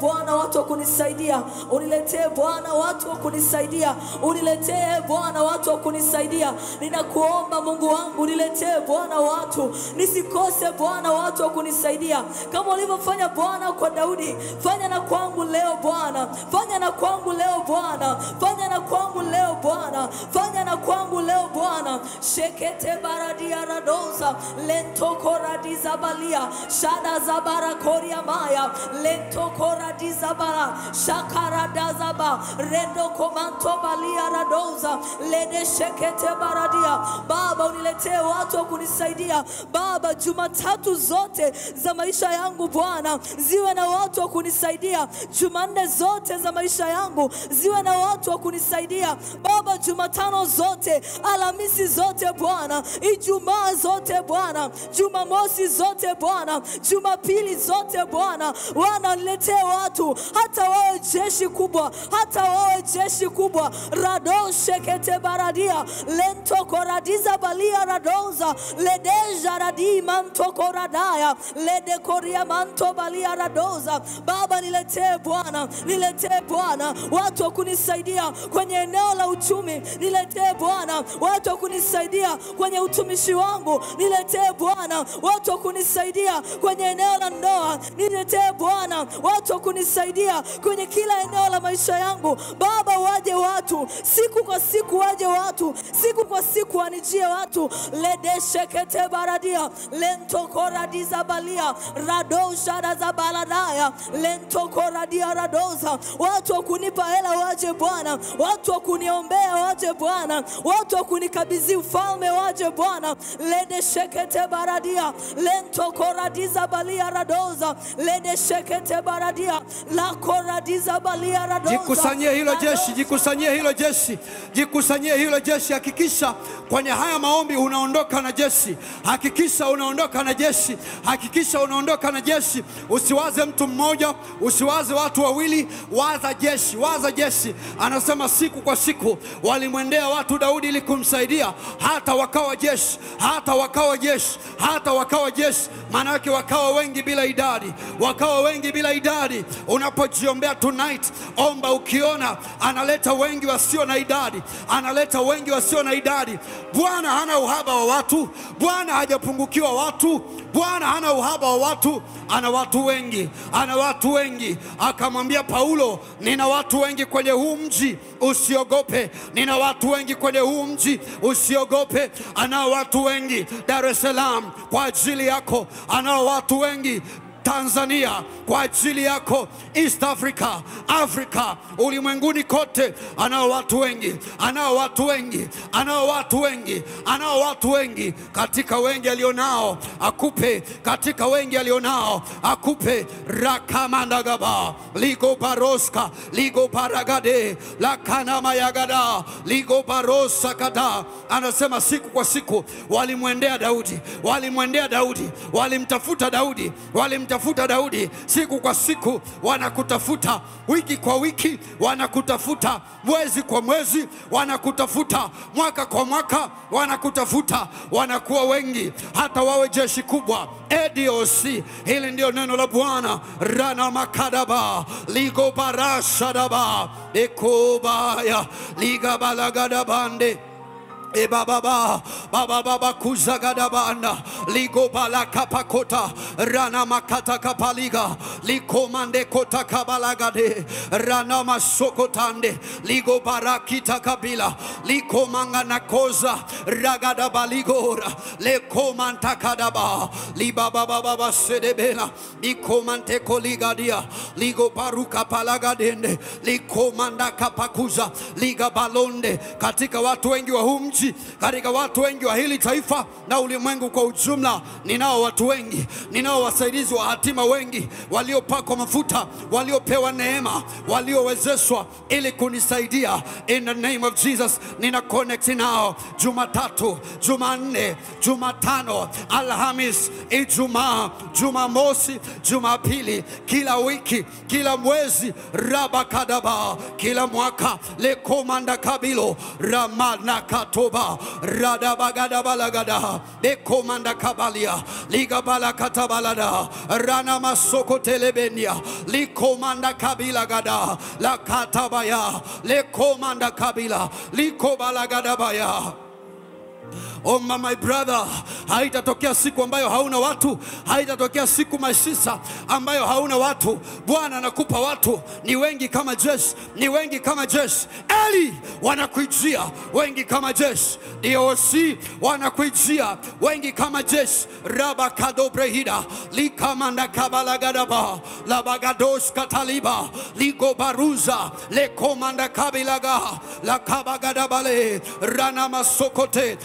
Speaker 3: Bwana watu wa kunisaidia, uniletee Bwana watu wa kunisaidia, uniletee Bwana watu wa kunisaidia. Ninakuomba Mungu wangu, niletee Bwana watu, nisikose Bwana watu wa kunisaidia, kama ulivyofanya Bwana kwa Daudi. Fanya na kwangu leo Bwana, fanya na kwangu leo Bwana, fanya na kwangu leo Bwana, fanya na kwangu leo Bwana. Shekete baradia radoza lento koradiza balia shada zabara koria maya lento koradiza bara shakaradaza ba rendo komanto balia radoza lede shekete baradia. Baba, uniletee watu wa kunisaidia Baba. Jumatatu zote za maisha yangu Bwana ziwe na watu wa kunisaidia. Jumanne zote za maisha yangu ziwe na watu wa kunisaidia Baba. Jumatano zote, Alhamisi zote Bwana, Ijumaa zote Bwana, Jumamosi zote Bwana, Jumapili zote Bwana. Wananiletee watu hata wawe jeshi kubwa, hata wawe jeshi kubwa. Radoshe kete baradia lento koradiza balia radoza ledeja radi manto koradaya lede koria manto balia radoza. Baba, niletee Bwana watu wa kunisaidia kwenye eneo la uchumi. Niletee Bwana watu wa kunisaidia kwenye utumishi wangu, niletee Bwana. Watu wa kunisaidia kwenye eneo la ndoa, niletee Bwana. Watu wa kunisaidia kwenye kila eneo la maisha yangu. Baba, waje watu, siku kwa siku waje watu, siku kwa siku wanijie watu. Ledeshekete baradia, lentokoradiza balia, radosha razabaladaya, lentokoradia radoza. Watu wa kunipa hela waje Bwana. Watu wa kuniombea waje Bwana. Watu wa kunikabidhi ufalme waje Bwana. Ledeshekete baradia, lentokoradiza balia radoza, ledeshekete baradia, la koradiza balia radoza.
Speaker 4: Jikusanyie hilo jeshi, jikusanyie hilo jeshi, jikusanyie hilo jeshi. Hakikisha kwenye haya maombi unaondoka na jeshi. Hakikisha unaondoka na jeshi. Hakikisha unaondoka na jeshi. Usiwaze mtu mmoja, usiwaze watu wawili, waza jeshi, waza jeshi. Anasema siku kwa siku walimwendea watu Daudi ili kumsaidia, hata wakawa jeshi, hata wakawa jeshi, hata wakawa jeshi. Maana yake wakawa wengi bila idadi, wakawa wengi bila idadi. Unapojiombea tonight, omba ukiona analeta wengi wasio na idadi, analeta wengi wasio na idadi. Bwana hana uhaba wa watu, Bwana hajapungukiwa watu, Bwana hana uhaba wa watu, ana watu wengi, ana watu wengi. Akamwambia Paulo, nina watu wengi kwenye huu mji, usiogope. Nina watu wengi kwenye huu mji, usiogope. Ana watu wengi Dar es Salaam kwa ajili yako, ana watu wengi Tanzania kwa ajili yako, East Africa, Africa, ulimwenguni kote. Anao watu wengi, anao watu wengi, anao watu wengi, anao watu wengi. Katika wengi alionao akupe, katika wengi alionao akupe. Rakamandagaba ligo baroska, ligo baragade, lakana yagada, ligo barosa kada. Anasema siku kwa siku walimwendea Daudi, walimwendea Daudi, walimtafuta Daudi, walimtafuta Daudi. Siku kwa siku wanakutafuta, wiki kwa wiki wanakutafuta, mwezi kwa mwezi wanakutafuta, mwaka kwa mwaka wanakutafuta. Wanakuwa wengi hata wawe jeshi kubwa. ADOC, hili ndio neno la Bwana. Rana makadaba ligo barashadaba ekobaya liga balagadabande e baba baba kuzagadabanda ligo balaka pakota rana makata kapaliga likomande kota kabalagade rana masokotande ligo barakita kabila likomanga nakoza ragada baligora lekomanta kadaba libaba baba sedebela likomante koligadia ligo baruka palagadende likomanda kapakuza liga balonde. Katika watu wengi wa humji, katika watu wengi wa hili taifa na ulimwengu kwa ujumla, ninao watu wengi, ninao wasaidizi wa hatima wengi, waliopakwa mafuta, waliopewa neema, waliowezeshwa ili kunisaidia. In the name of Jesus, nina connect nao Jumatatu, Jumanne, Jumatano, Alhamis, Ijumaa, Jumamosi, Jumapili, kila wiki, kila mwezi, rabakadaba, kila mwaka lekomanda kabilo ramana katoba radabagada balagada bekomanda kabalia ligabala katabalada rana masoko telebenia likomanda kabila gada la katabaya lekomanda kabila likobalagada baya. Oh my brother, haitatokea siku ambayo hauna watu, haitatokea siku masisa ambayo hauna watu. Bwana anakupa watu, ni wengi kama jeshi, ni wengi kama jeshi. Eli wanakuijia wengi kama jeshi, DOC wanakuijia wengi kama jeshi. Rabakado brehida likamanda kabalagadaba labagados kataliba ligo baruza lekomanda kabilaga la kabagadabale rana masokote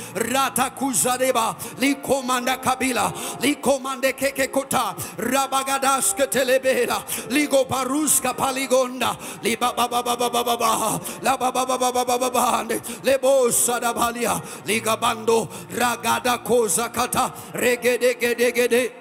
Speaker 4: Takuzadeba likomanda kabila likomande kekekota rabagadaske telebela ligo baruska paligonda libabababababa la babababababande lebo sadabalia ligabando ragada koza kata regedegedegede.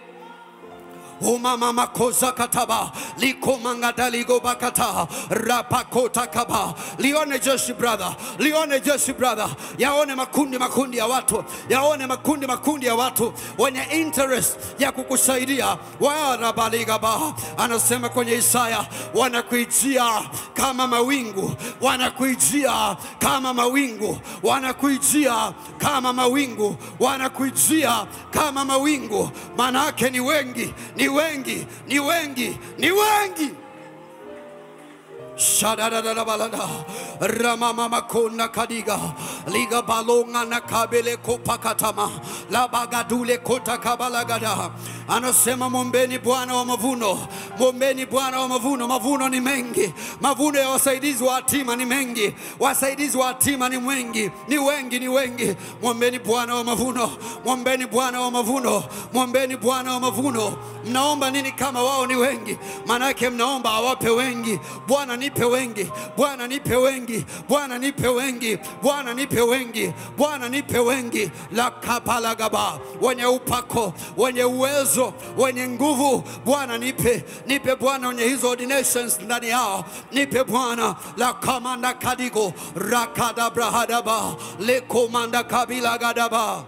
Speaker 4: Umama makoza kataba liko mangadaligo bakata rapakota kaba. Lione jeshi brother, lione jeshi brother. Yaone makundi ya watu, yaone makundi ya watu wenye interest ya kukusaidia. Warabaligaba anasema kwenye Isaya, wanakuijia kama mawingu, wanakuijia kama mawingu, wanakuijia kama mawingu, wanakuijia kama mawingu. Maana yake ni wengi, ni wengi, ni wengi, ni wengi. Shadadadabalada Ramama makona kadiga liga balonga na kabele kopakatama la bagadule kota kabalagada. Anasema mwombeni Bwana wa mavuno, mwombeni Bwana wa mavuno. Mavuno ni mengi, mavuno ya wasaidizi wa hatima ni mengi, wasaidizi wa hatima ni wengi, ni wengi, ni wengi. Mwombeni Bwana wa mavuno, mwombeni Bwana wa mavuno, mwombeni Bwana wa mavuno. Mnaomba nini kama wao ni wengi? Maana yake mnaomba awape wengi. Bwana nipe wengi, Bwana nipe wengi, Bwana nipe wengi, Bwana nipe wengi, Bwana nipe wengi. La kapalagaba, wenye upako, wenye uwezo, wenye nguvu. Bwana nipe, nipe Bwana wenye hizo ordinations ndani yao. Nipe Bwana. La kamanda kadigo rakada brahadaba le komanda kabila gadaba.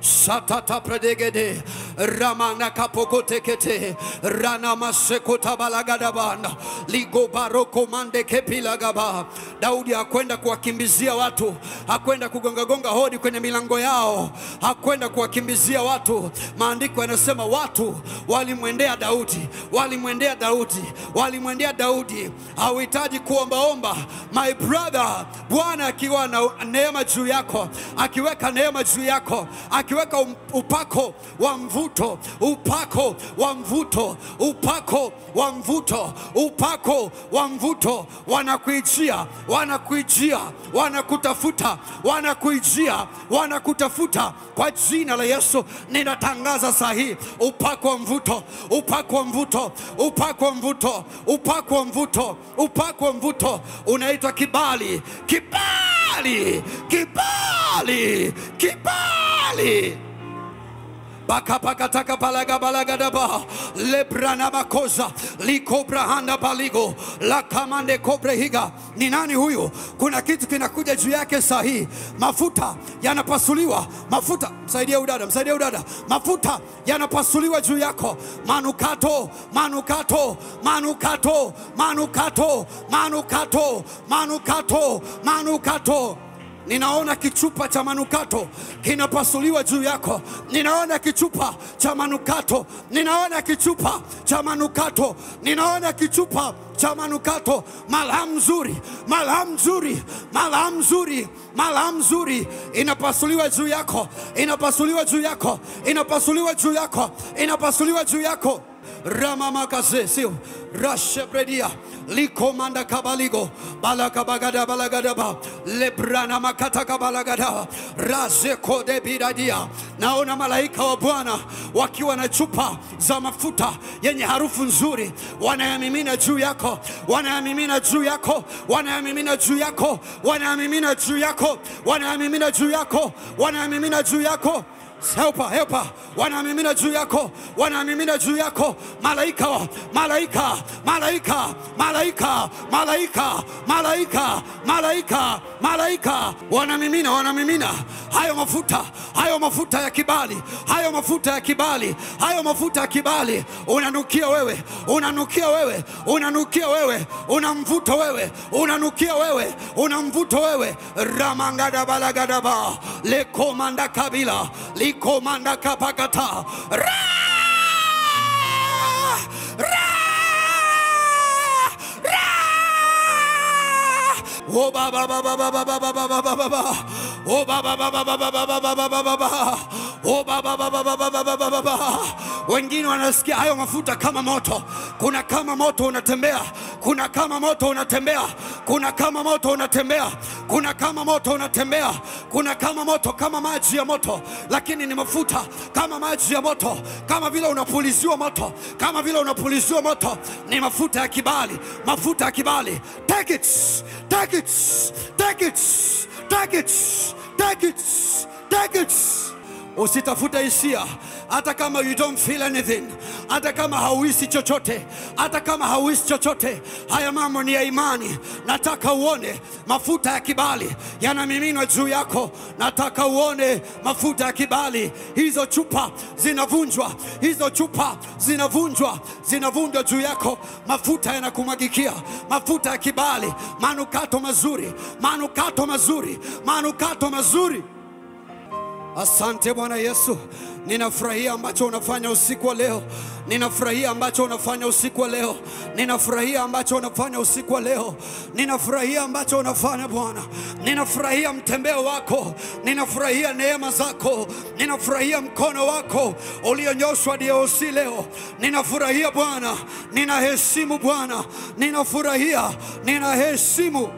Speaker 4: Satata predegede ramana kapokotekete rana masekota balagadabanda ligo baroko mande kepilagaba. Daudi hakwenda kuwakimbizia watu, hakwenda kugonga hodi kwenye milango yao, hakwenda kuwakimbizia watu. Maandiko yanasema watu walimwendea Daudi, walimwendea Daudi, walimwendea Daudi. Hauhitaji kuombaomba my brother. Bwana akiwa na neema juu yako, akiweka neema juu yako, akiweka upako wa mvuto, upako wa mvuto, upako wa mvuto, upako wa mvuto, wanakuijia, wanakuijia, wanakutafuta, wanakuijia, wanakutafuta. Kwa jina la Yesu ninatangaza sahihi upako wa mvuto, upako wa mvuto, upako wa mvuto, upako wa mvuto, upako wa mvuto. Unaitwa kibali, kibali, kibali, kibali. Bakapakataka balagabalagadaba lebrana makoza likobrahanda baligo la kamande kobrehiga. Ni nani huyu? Kuna kitu kinakuja juu yake sahihi. Mafuta yanapasuliwa, mafuta. Msaidia udada, msaidia udada. Mafuta yanapasuliwa juu yako. Manukato, manukato, manukato, manukato, manukato, manukato, manukato. Ninaona kichupa cha manukato kinapasuliwa juu yako. Ninaona kichupa cha manukato. Ninaona kichupa cha manukato. Ninaona kichupa cha manukato. Malhamu nzuri, malhamu nzuri, malhamu nzuri, malhamu nzuri inapasuliwa juu yako, inapasuliwa juu yako, inapasuliwa juu yako, inapasuliwa juu yako. Ramamakaze sio Rashebredia likomanda kabaligo balakabagada balagadaba lebrana makata kabalagada razeko de biradia. Naona malaika wa Bwana wakiwa na chupa za mafuta yenye harufu nzuri, wanayamimina juu yako, wanayamimina juu yako, wanayamimina juu yako, wanayamimina juu yako, wanayamimina juu yako, wanayamimina juu yako. Helpa, helpa, wanamimina juu yako, wanamimina juu yako. Malaika, malaika, malaika, malaika, malaika, malaika, malaika, malaika, wanamimina, wanamimina hayo mafuta, hayo mafuta ya kibali, hayo mafuta ya kibali, hayo mafuta ya kibali. Unanukia wewe, unanukia wewe, unanukia wewe, unamvuto wewe, unanukia wewe, unamvuto wewe. Ramangada balagadaba le komanda kabila komanda kapakata ra ra ra. Oh baba baba baba baba baba baba. Oh baba baba baba baba baba baba. Oh baba baba baba baba baba. Wengine wanasikia hayo mafuta kama moto. Kuna kama moto unatembea, kuna kama moto unatembea, kuna kama moto unatembea, kuna kama moto unatembea, kuna kama moto, kama maji ya moto, lakini ni mafuta kama maji ya moto, kama vile unapuliziwa moto, kama vile unapuliziwa moto. Ni mafuta ya kibali, mafuta ya kibali. Take it, take it, take it, take it, take it, take it. Usitafute hisia, hata kama you don't feel anything, hata kama hauhisi chochote, hata kama hauhisi chochote. Haya mambo ni ya imani. Nataka uone mafuta ya kibali yanamiminwa juu yako. Nataka uone mafuta ya kibali. Hizo chupa zinavunjwa, hizo chupa zinavunjwa juu yako. Mafuta yanakumwagikia, mafuta ya kibali, manukato mazuri, manukato mazuri, manukato mazuri. Asante Bwana Yesu. Ninafurahia ambacho unafanya usiku wa leo. Ninafurahia ambacho unafanya usiku wa leo. Ninafurahia ambacho unafanya usiku wa leo. Ninafurahia ambacho unafanya Bwana. Ninafurahia mtembeo wako. Ninafurahia neema zako. Ninafurahia mkono wako ulionyoshwa DOC leo. Ninafurahia Bwana. Ninaheshimu Bwana. Ninafurahia, ninaheshimu.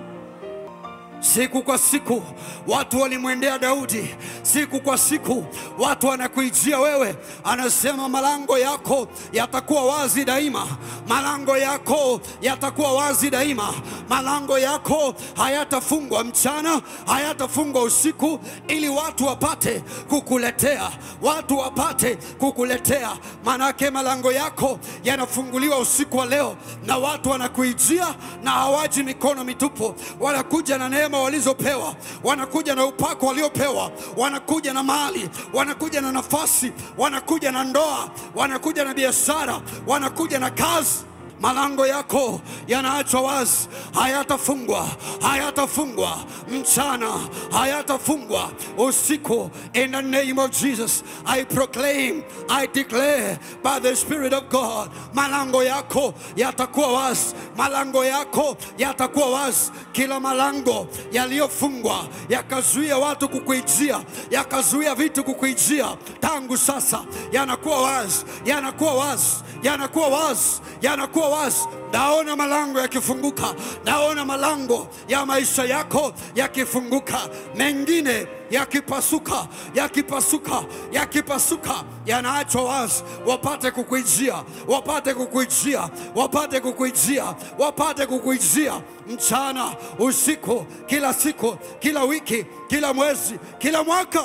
Speaker 4: Siku kwa siku watu walimwendea Daudi. Siku kwa siku watu wanakuijia wewe. Anasema malango yako yatakuwa wazi daima. Malango yako yatakuwa wazi daima. Malango yako hayatafungwa mchana, hayatafungwa usiku, ili watu wapate kukuletea. Watu wapate kukuletea. Manake malango yako yanafunguliwa usiku wa leo, na watu wanakuijia na hawaji mikono mitupu. Wanakuja na neema walizopewa, wanakuja na upako waliopewa, wanakuja na mali, wanakuja na nafasi, wanakuja na ndoa, wanakuja na biashara, wanakuja na kazi. Malango yako yanaachwa wazi, hayatafungwa, hayatafungwa mchana, hayatafungwa usiku. In the name of Jesus, I proclaim, I declare by the Spirit of God, malango yako yatakuwa wazi, malango yako yatakuwa wazi. Kila malango yaliyofungwa yakazuia watu kukuijia, yakazuia vitu kukuijia, tangu sasa yanakuwa wazi, yanakuwa wazi, yanakuwa wazi, yanakuwa wazi. Naona malango yakifunguka, naona malango ya maisha yako yakifunguka, mengine yakipasuka, yakipasuka, yakipasuka, yanaachwa wazi. Wapate kukuijia, wapate kukuijia, wapate kukuijia, wapate kukuijia mchana, usiku, kila siku, kila wiki, kila mwezi, kila mwaka.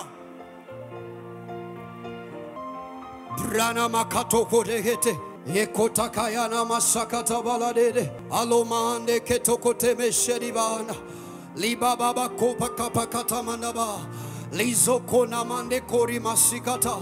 Speaker 4: Brana makatoko degete Yekotakayana masakata baladede alomande ketokote mesheribana libaba kopa kapakata mandaba lizoko namande kori masikata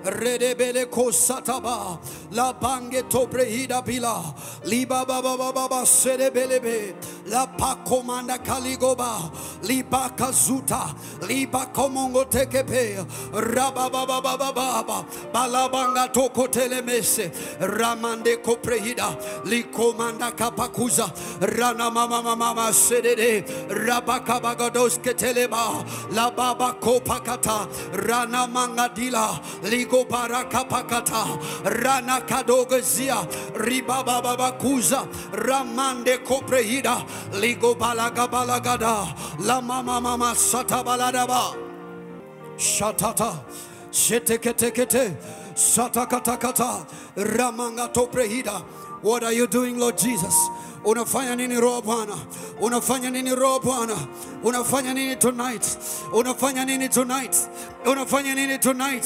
Speaker 4: redebele kosataba la bange tobrehida bila libaba baba serebelebe la pakomanda kaligoba libaka zuta libakomongo tekepe rababa baba balabanga toko telemese ramande koprehida likomanda kapakuza rana mama sedede rabaka bagados keteleba la baba kopakata rana mangadila ligo baraka pakata rana kadogezia ribaba baba kuza ramande koprehida ligo balaga balagada la mama sata baladaba shatata shetekete satakatakata ramanga toprehida. What are you doing, Lord Jesus? Unafanya nini Roho Bwana? Unafanya nini Roho Bwana? Unafanya nini tonight? Unafanya nini tonight? Unafanya nini tonight?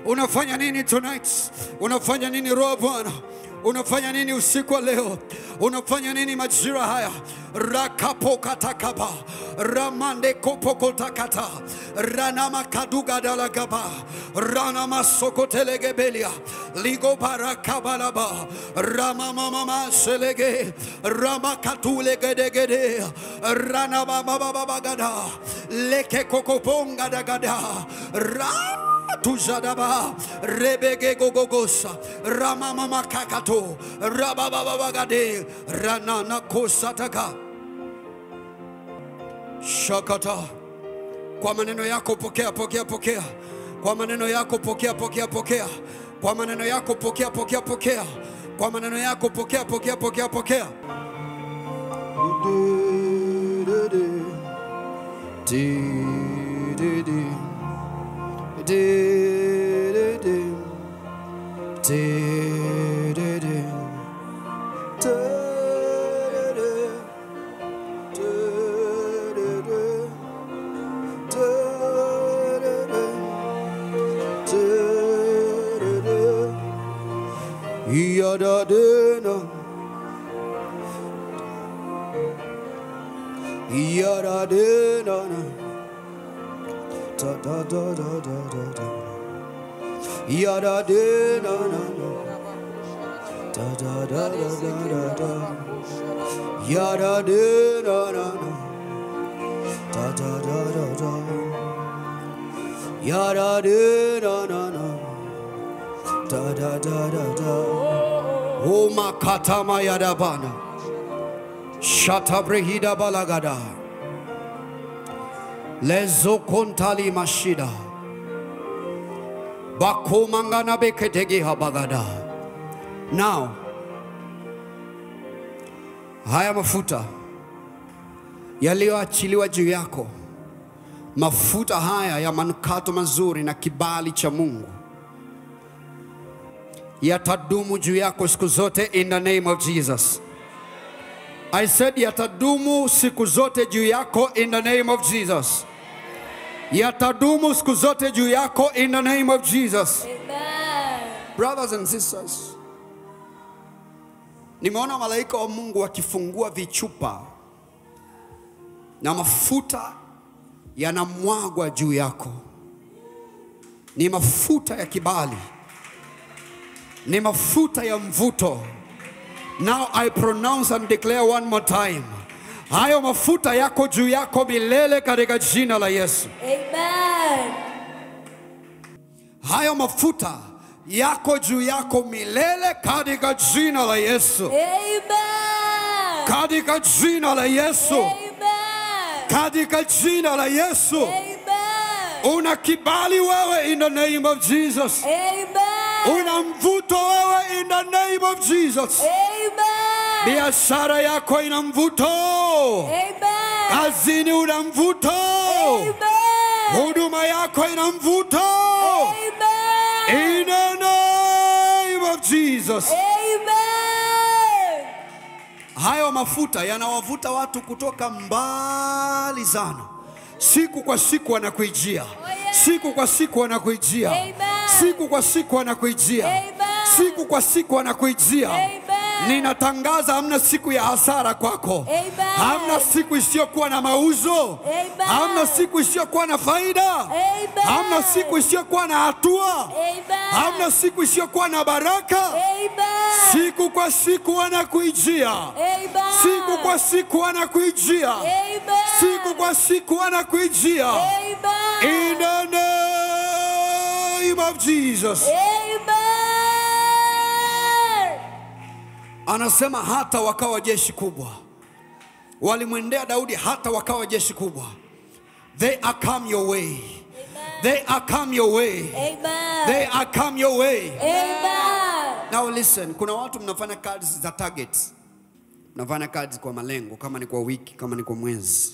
Speaker 4: Unafanya nini tonight? Unafanya nini Roho Bwana? Unafanya nini usiku wa leo? Unafanya nini majira haya? Rakapokatakaba ramande kopokotakata ranama kaduga dalagaba ranama sokotelegebelia ligo barakabalaba ramama selege ramakatulegedegede ranama bababagada leke kokoponga dagada tujadaba rebege gogogosa ramama kakato rabababagade ranana kosataka shakata. Kwa maneno yako pokea. Kwa maneno yako pokea. Kwa maneno yako pokea. Kwa maneno yako pokea.
Speaker 1: da da da. Ya da da da da da da da da da. Ya da da da da da da da da. Ya da da da da da da. Ya da da da da. O makatama yadabana. Shatabrehida balagada. Lezo kontali mashida. Bakomangana beketegi habagada. Now, haya mafuta yaliyoachiliwa juu yako, mafuta haya ya manukato mazuri na kibali cha Mungu, yatadumu juu yako siku zote in the name of Jesus. I said yatadumu siku zote juu yako in the name of Jesus. Yatadumu siku zote juu yako in the name of Jesus.
Speaker 3: Amen.
Speaker 1: Brothers and sisters, nimeona malaika wa Mungu wakifungua vichupa na mafuta yanamwagwa juu yako. Ni mafuta ya kibali, ni mafuta ya mvuto. Now I pronounce and declare one more time, hayo mafuta yako juu yako milele katika jina la Yesu.
Speaker 3: Amen.
Speaker 1: Hayo mafuta yako juu yako milele katika jina la Yesu.
Speaker 3: Amen.
Speaker 1: Katika jina la Yesu.
Speaker 3: Amen.
Speaker 1: Katika jina la Yesu.
Speaker 3: Amen.
Speaker 1: Una kibali wewe in the name of Jesus.
Speaker 3: Amen.
Speaker 1: Una mvuto wewe in the name of Jesus.
Speaker 3: Amen.
Speaker 1: Biashara yako ina mvuto.
Speaker 3: Amen.
Speaker 1: Kazini una mvuto.
Speaker 3: Amen.
Speaker 1: Huduma yako ina mvuto.
Speaker 3: Amen.
Speaker 1: In the name of Jesus.
Speaker 3: Amen.
Speaker 1: Hayo mafuta yanawavuta watu kutoka mbali sana. Siku kwa siku wanakuijia. Siku kwa siku wanakuijia.
Speaker 3: Amen.
Speaker 1: Siku kwa siku wanakuijia.
Speaker 3: Amen.
Speaker 1: Siku kwa siku wanakuijia.
Speaker 3: Amen.
Speaker 1: Ninatangaza hamna siku ya hasara kwako.
Speaker 3: Amen.
Speaker 1: Hamna siku isiyokuwa na mauzo.
Speaker 3: Amen.
Speaker 1: Hamna siku isiyokuwa na faida.
Speaker 3: Amen.
Speaker 1: Hamna siku isiyokuwa na hatua.
Speaker 3: Amen.
Speaker 1: Hamna siku isiyokuwa na baraka.
Speaker 3: Amen.
Speaker 1: Siku kwa siku wanakuijia.
Speaker 3: Amen.
Speaker 1: Siku kwa siku wanakuijia.
Speaker 3: Amen.
Speaker 1: Siku kwa siku wanakuijia.
Speaker 3: Amen.
Speaker 1: In the name of Jesus.
Speaker 3: Amen.
Speaker 1: Anasema hata wakawa jeshi kubwa. Walimwendea Daudi hata wakawa jeshi kubwa. They are come your way. They are come your way.
Speaker 3: Amen.
Speaker 1: They are come your way.
Speaker 3: Amen.
Speaker 1: Now listen, kuna watu mnafanya cards za targets. Mnafanya cards kwa malengo, kama ni kwa wiki, kama ni kwa mwezi.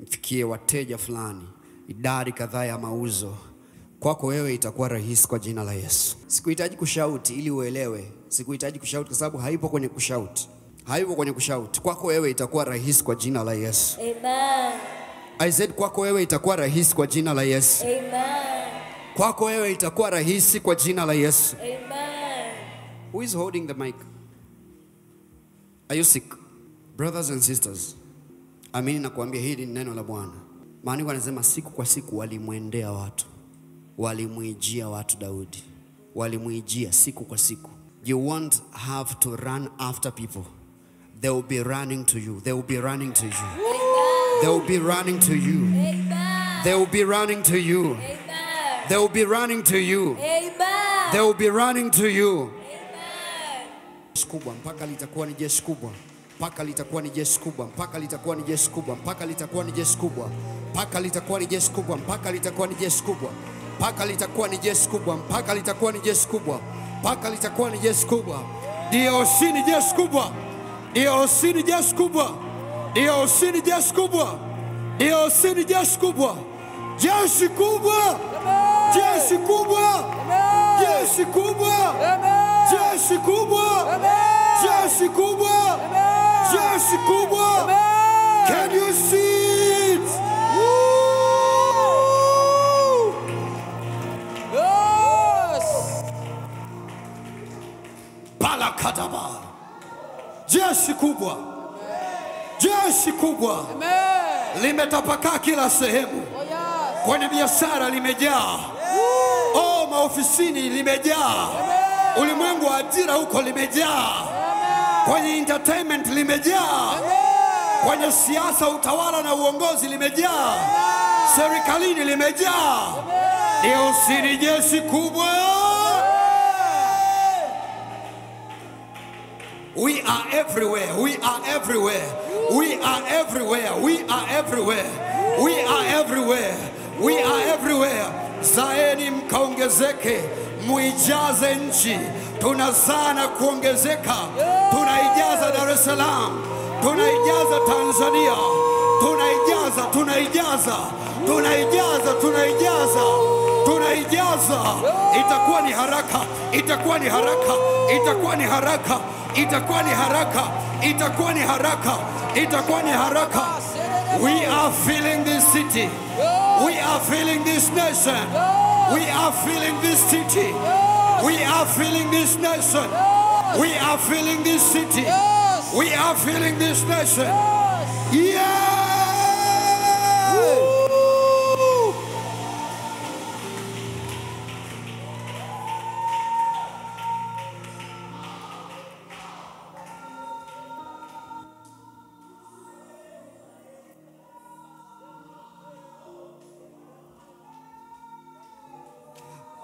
Speaker 1: Mfikie wateja fulani, idadi kadhaa ya mauzo. Kwako wewe itakuwa rahisi kwa jina la Yesu. Sikuhitaji kushauti ili uelewe. Sikuhitaji kushauti kwa sababu haipo kwenye kushauti. Haipo kwenye kushauti. Kwako wewe itakuwa rahisi kwa jina la Yesu.
Speaker 3: Amen.
Speaker 1: I said kwako wewe itakuwa rahisi kwa jina la Yesu.
Speaker 3: Amen.
Speaker 1: Kwako wewe itakuwa rahisi kwa jina la Yesu.
Speaker 3: Amen.
Speaker 1: Who is holding the mic? Are you sick? Brothers and sisters, amini nakuambia hili ni neno la Bwana. Maandiko yanasema siku kwa siku walimwendea watu. Walimuijia watu Daudi. Walimuijia siku kwa siku. You won't have to run after people. They will be running to you. They will be running to you. They will be running to you.
Speaker 3: Amen.
Speaker 1: They will be running to you.
Speaker 3: Amen.
Speaker 1: They will be running to you.
Speaker 3: Amen.
Speaker 1: They will be running to you.
Speaker 3: Amen.
Speaker 1: Jeshi kubwa mpaka litakuwa ni jeshi kubwa. Mpaka litakuwa ni jeshi kubwa. Mpaka litakuwa ni jeshi kubwa. Mpaka litakuwa ni jeshi kubwa. Mpaka litakuwa ni jeshi kubwa. Mpaka litakuwa ni jeshi kubwa. Mpaka litakuwa ni jeshi kubwa. Mpaka litakuwa ni jeshi kubwa. Mpaka litakuwa ni jeshi kubwa. DOC ni jeshi kubwa. DOC ni jeshi kubwa. DOC ni jeshi kubwa. DOC ni jeshi kubwa. Jeshi kubwa. Jeshi kubwa. Jeshi kubwa. Jeshi kubwa. Jeshi kubwa. Jeshi kubwa. Can you see it?
Speaker 4: Rakadaba. Jeshi kubwa. Jeshi kubwa. Limetapakaa kila sehemu. Kwenye biashara limejaa. Oh, maofisini limejaa. Ulimwengu wa ajira huko limejaa. Kwenye entertainment limejaa. Kwenye siasa, utawala na uongozi limejaa. Serikalini limejaa. Ndio siri jeshi kubwa. We are everywhere. We are everywhere. We are everywhere. We are everywhere. We are everywhere. We are everywhere. Zaeni mkaongezeke, muijaze nchi. Tunazaa na kuongezeka. Tunaijaza Dar es Salaam. Tunaijaza Tanzania. Tunaijaza, tunaijaza. Tunaijaza, tunaijaza. Tunaijaza. Itakuwa ni haraka. Itakuwa ni haraka. Itakuwa ni haraka. Itakuwa ni haraka. Itakuwa ni haraka. Itakuwa ni haraka. We are filling this city. We are filling this nation. We are filling this city. We are filling this nation. We are filling this city. We are filling this nation. Yeah!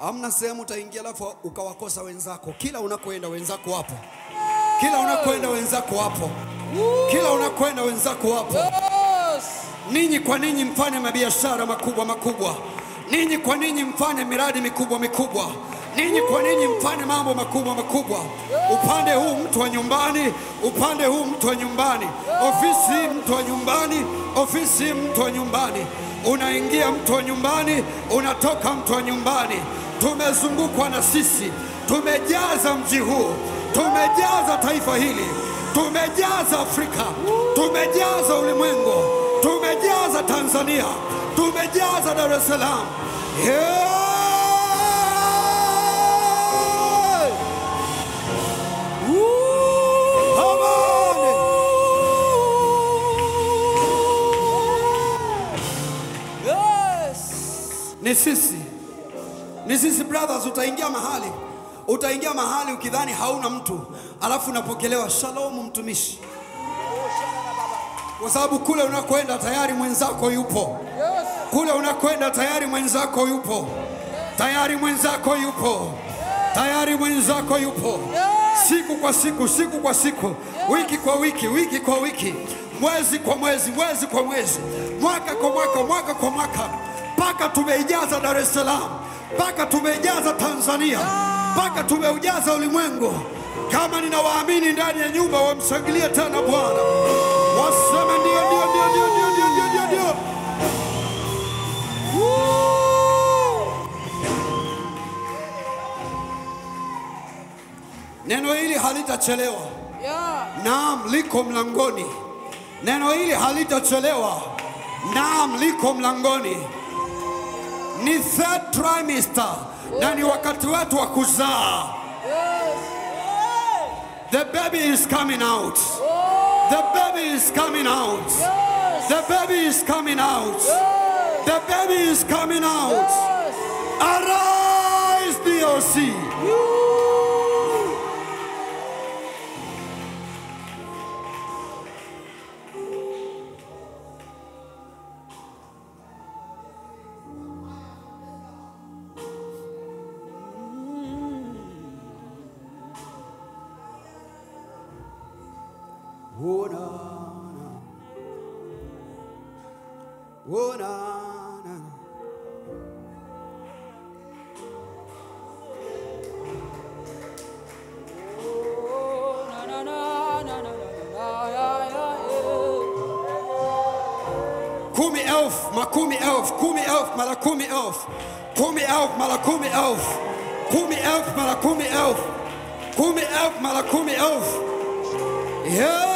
Speaker 4: Amna sehemu utaingia alafu ukawakosa wenzako. Kila unakoenda wenzako wapo. Kila unakoenda wenzako wapo. Kila unakoenda wenzako wapo. Ninyi kwa ninyi mfanye mabiashara makubwa makubwa. Ninyi kwa ninyi mfanye miradi mikubwa mikubwa. Ninyi kwa ninyi mfanye mambo makubwa makubwa. Upande huu mtu wa nyumbani, upande huu mtu wa nyumbani. Ofisi mtu wa nyumbani, ofisi mtu wa nyumbani. Unaingia mtu wa nyumbani, unatoka mtu wa nyumbani. Tumezungukwa na sisi. Tumejaza mji huu. Tumejaza taifa hili. Tumejaza Afrika. Tumejaza ulimwengu. Tumejaza Tanzania. Tumejaza Dar es Salaam. Yeah! Ni sisi brothers. Utaingia mahali ukidhani hauna mtu, alafu unapokelewa, shalom mtumishi. Kwa sababu kule unakoenda tayari mwenzako yupo. Kule unakoenda tayari mwenzako yupo. Tayari mwenzako yupo. Tayari mwenzako yupo. Siku kwa siku, siku kwa siku, wiki kwa wiki, wiki kwa wiki, mwezi kwa mwezi, mwezi kwa mwezi, mwaka kwa mwaka, mwaka kwa mwaka, mpaka tumeijaza Dar es Salaam, mpaka tumeijaza Tanzania, mpaka tumeujaza ulimwengu. Kama ninawaamini ndani ya nyumba, wamshangilie tena Bwana. Waseme ndio, ndio, ndio, ndio, ndio, ndio, ndio, ndio. Neno hili halitachelewa. Naam, liko mlangoni. Neno hili halitachelewa. Naam, liko mlangoni. Ni third trimester. Na ni wakati wetu wa kuzaa. The baby is coming out. The baby is coming out. The baby is coming out. The baby is coming out. Arise, DOC. Oh, na, na. Oh, na, na. Oh, na, na, na, na, na, na, ya, ya, Kumi elfu, makumi elfu, kumi elfu, mara kumi elfu, kumi elfu, mara kumi elfu, kumi elfu, mara kumi elfu, kumi elfu, mara kumi elfu. Yeah!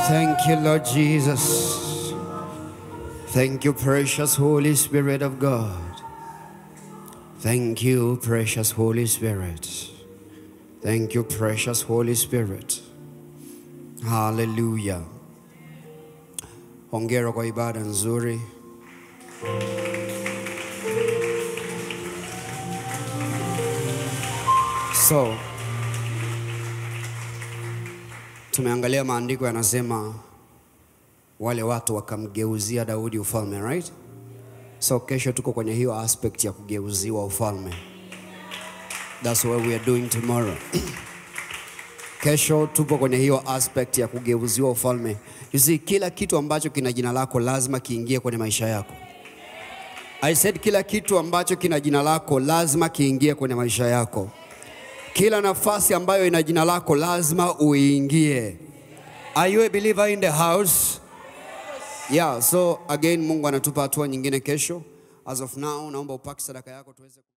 Speaker 1: Thank you, Lord Jesus. Thank you, precious Holy Spirit of God. Thank you, precious Holy Spirit. Thank you, precious Holy Spirit. Hallelujah. Hongera kwa ibada nzuri. So, tumeangalia maandiko yanasema wale watu wakamgeuzia Daudi ufalme, right? So kesho tuko kwenye hiyo aspect ya kugeuziwa ufalme. That's what we are doing tomorrow. Kesho tupo kwenye hiyo aspect ya kugeuziwa ufalme. You see, kila kitu ambacho kina jina lako lazima kiingie kwenye maisha yako. I said kila kitu ambacho kina jina lako lazima kiingie kwenye maisha yako. Kila nafasi ambayo ina jina lako lazima uingie. Are you a believer in the house? Yeah, so again Mungu anatupa hatua nyingine kesho. As of now, naomba upaki sadaka yako tuweze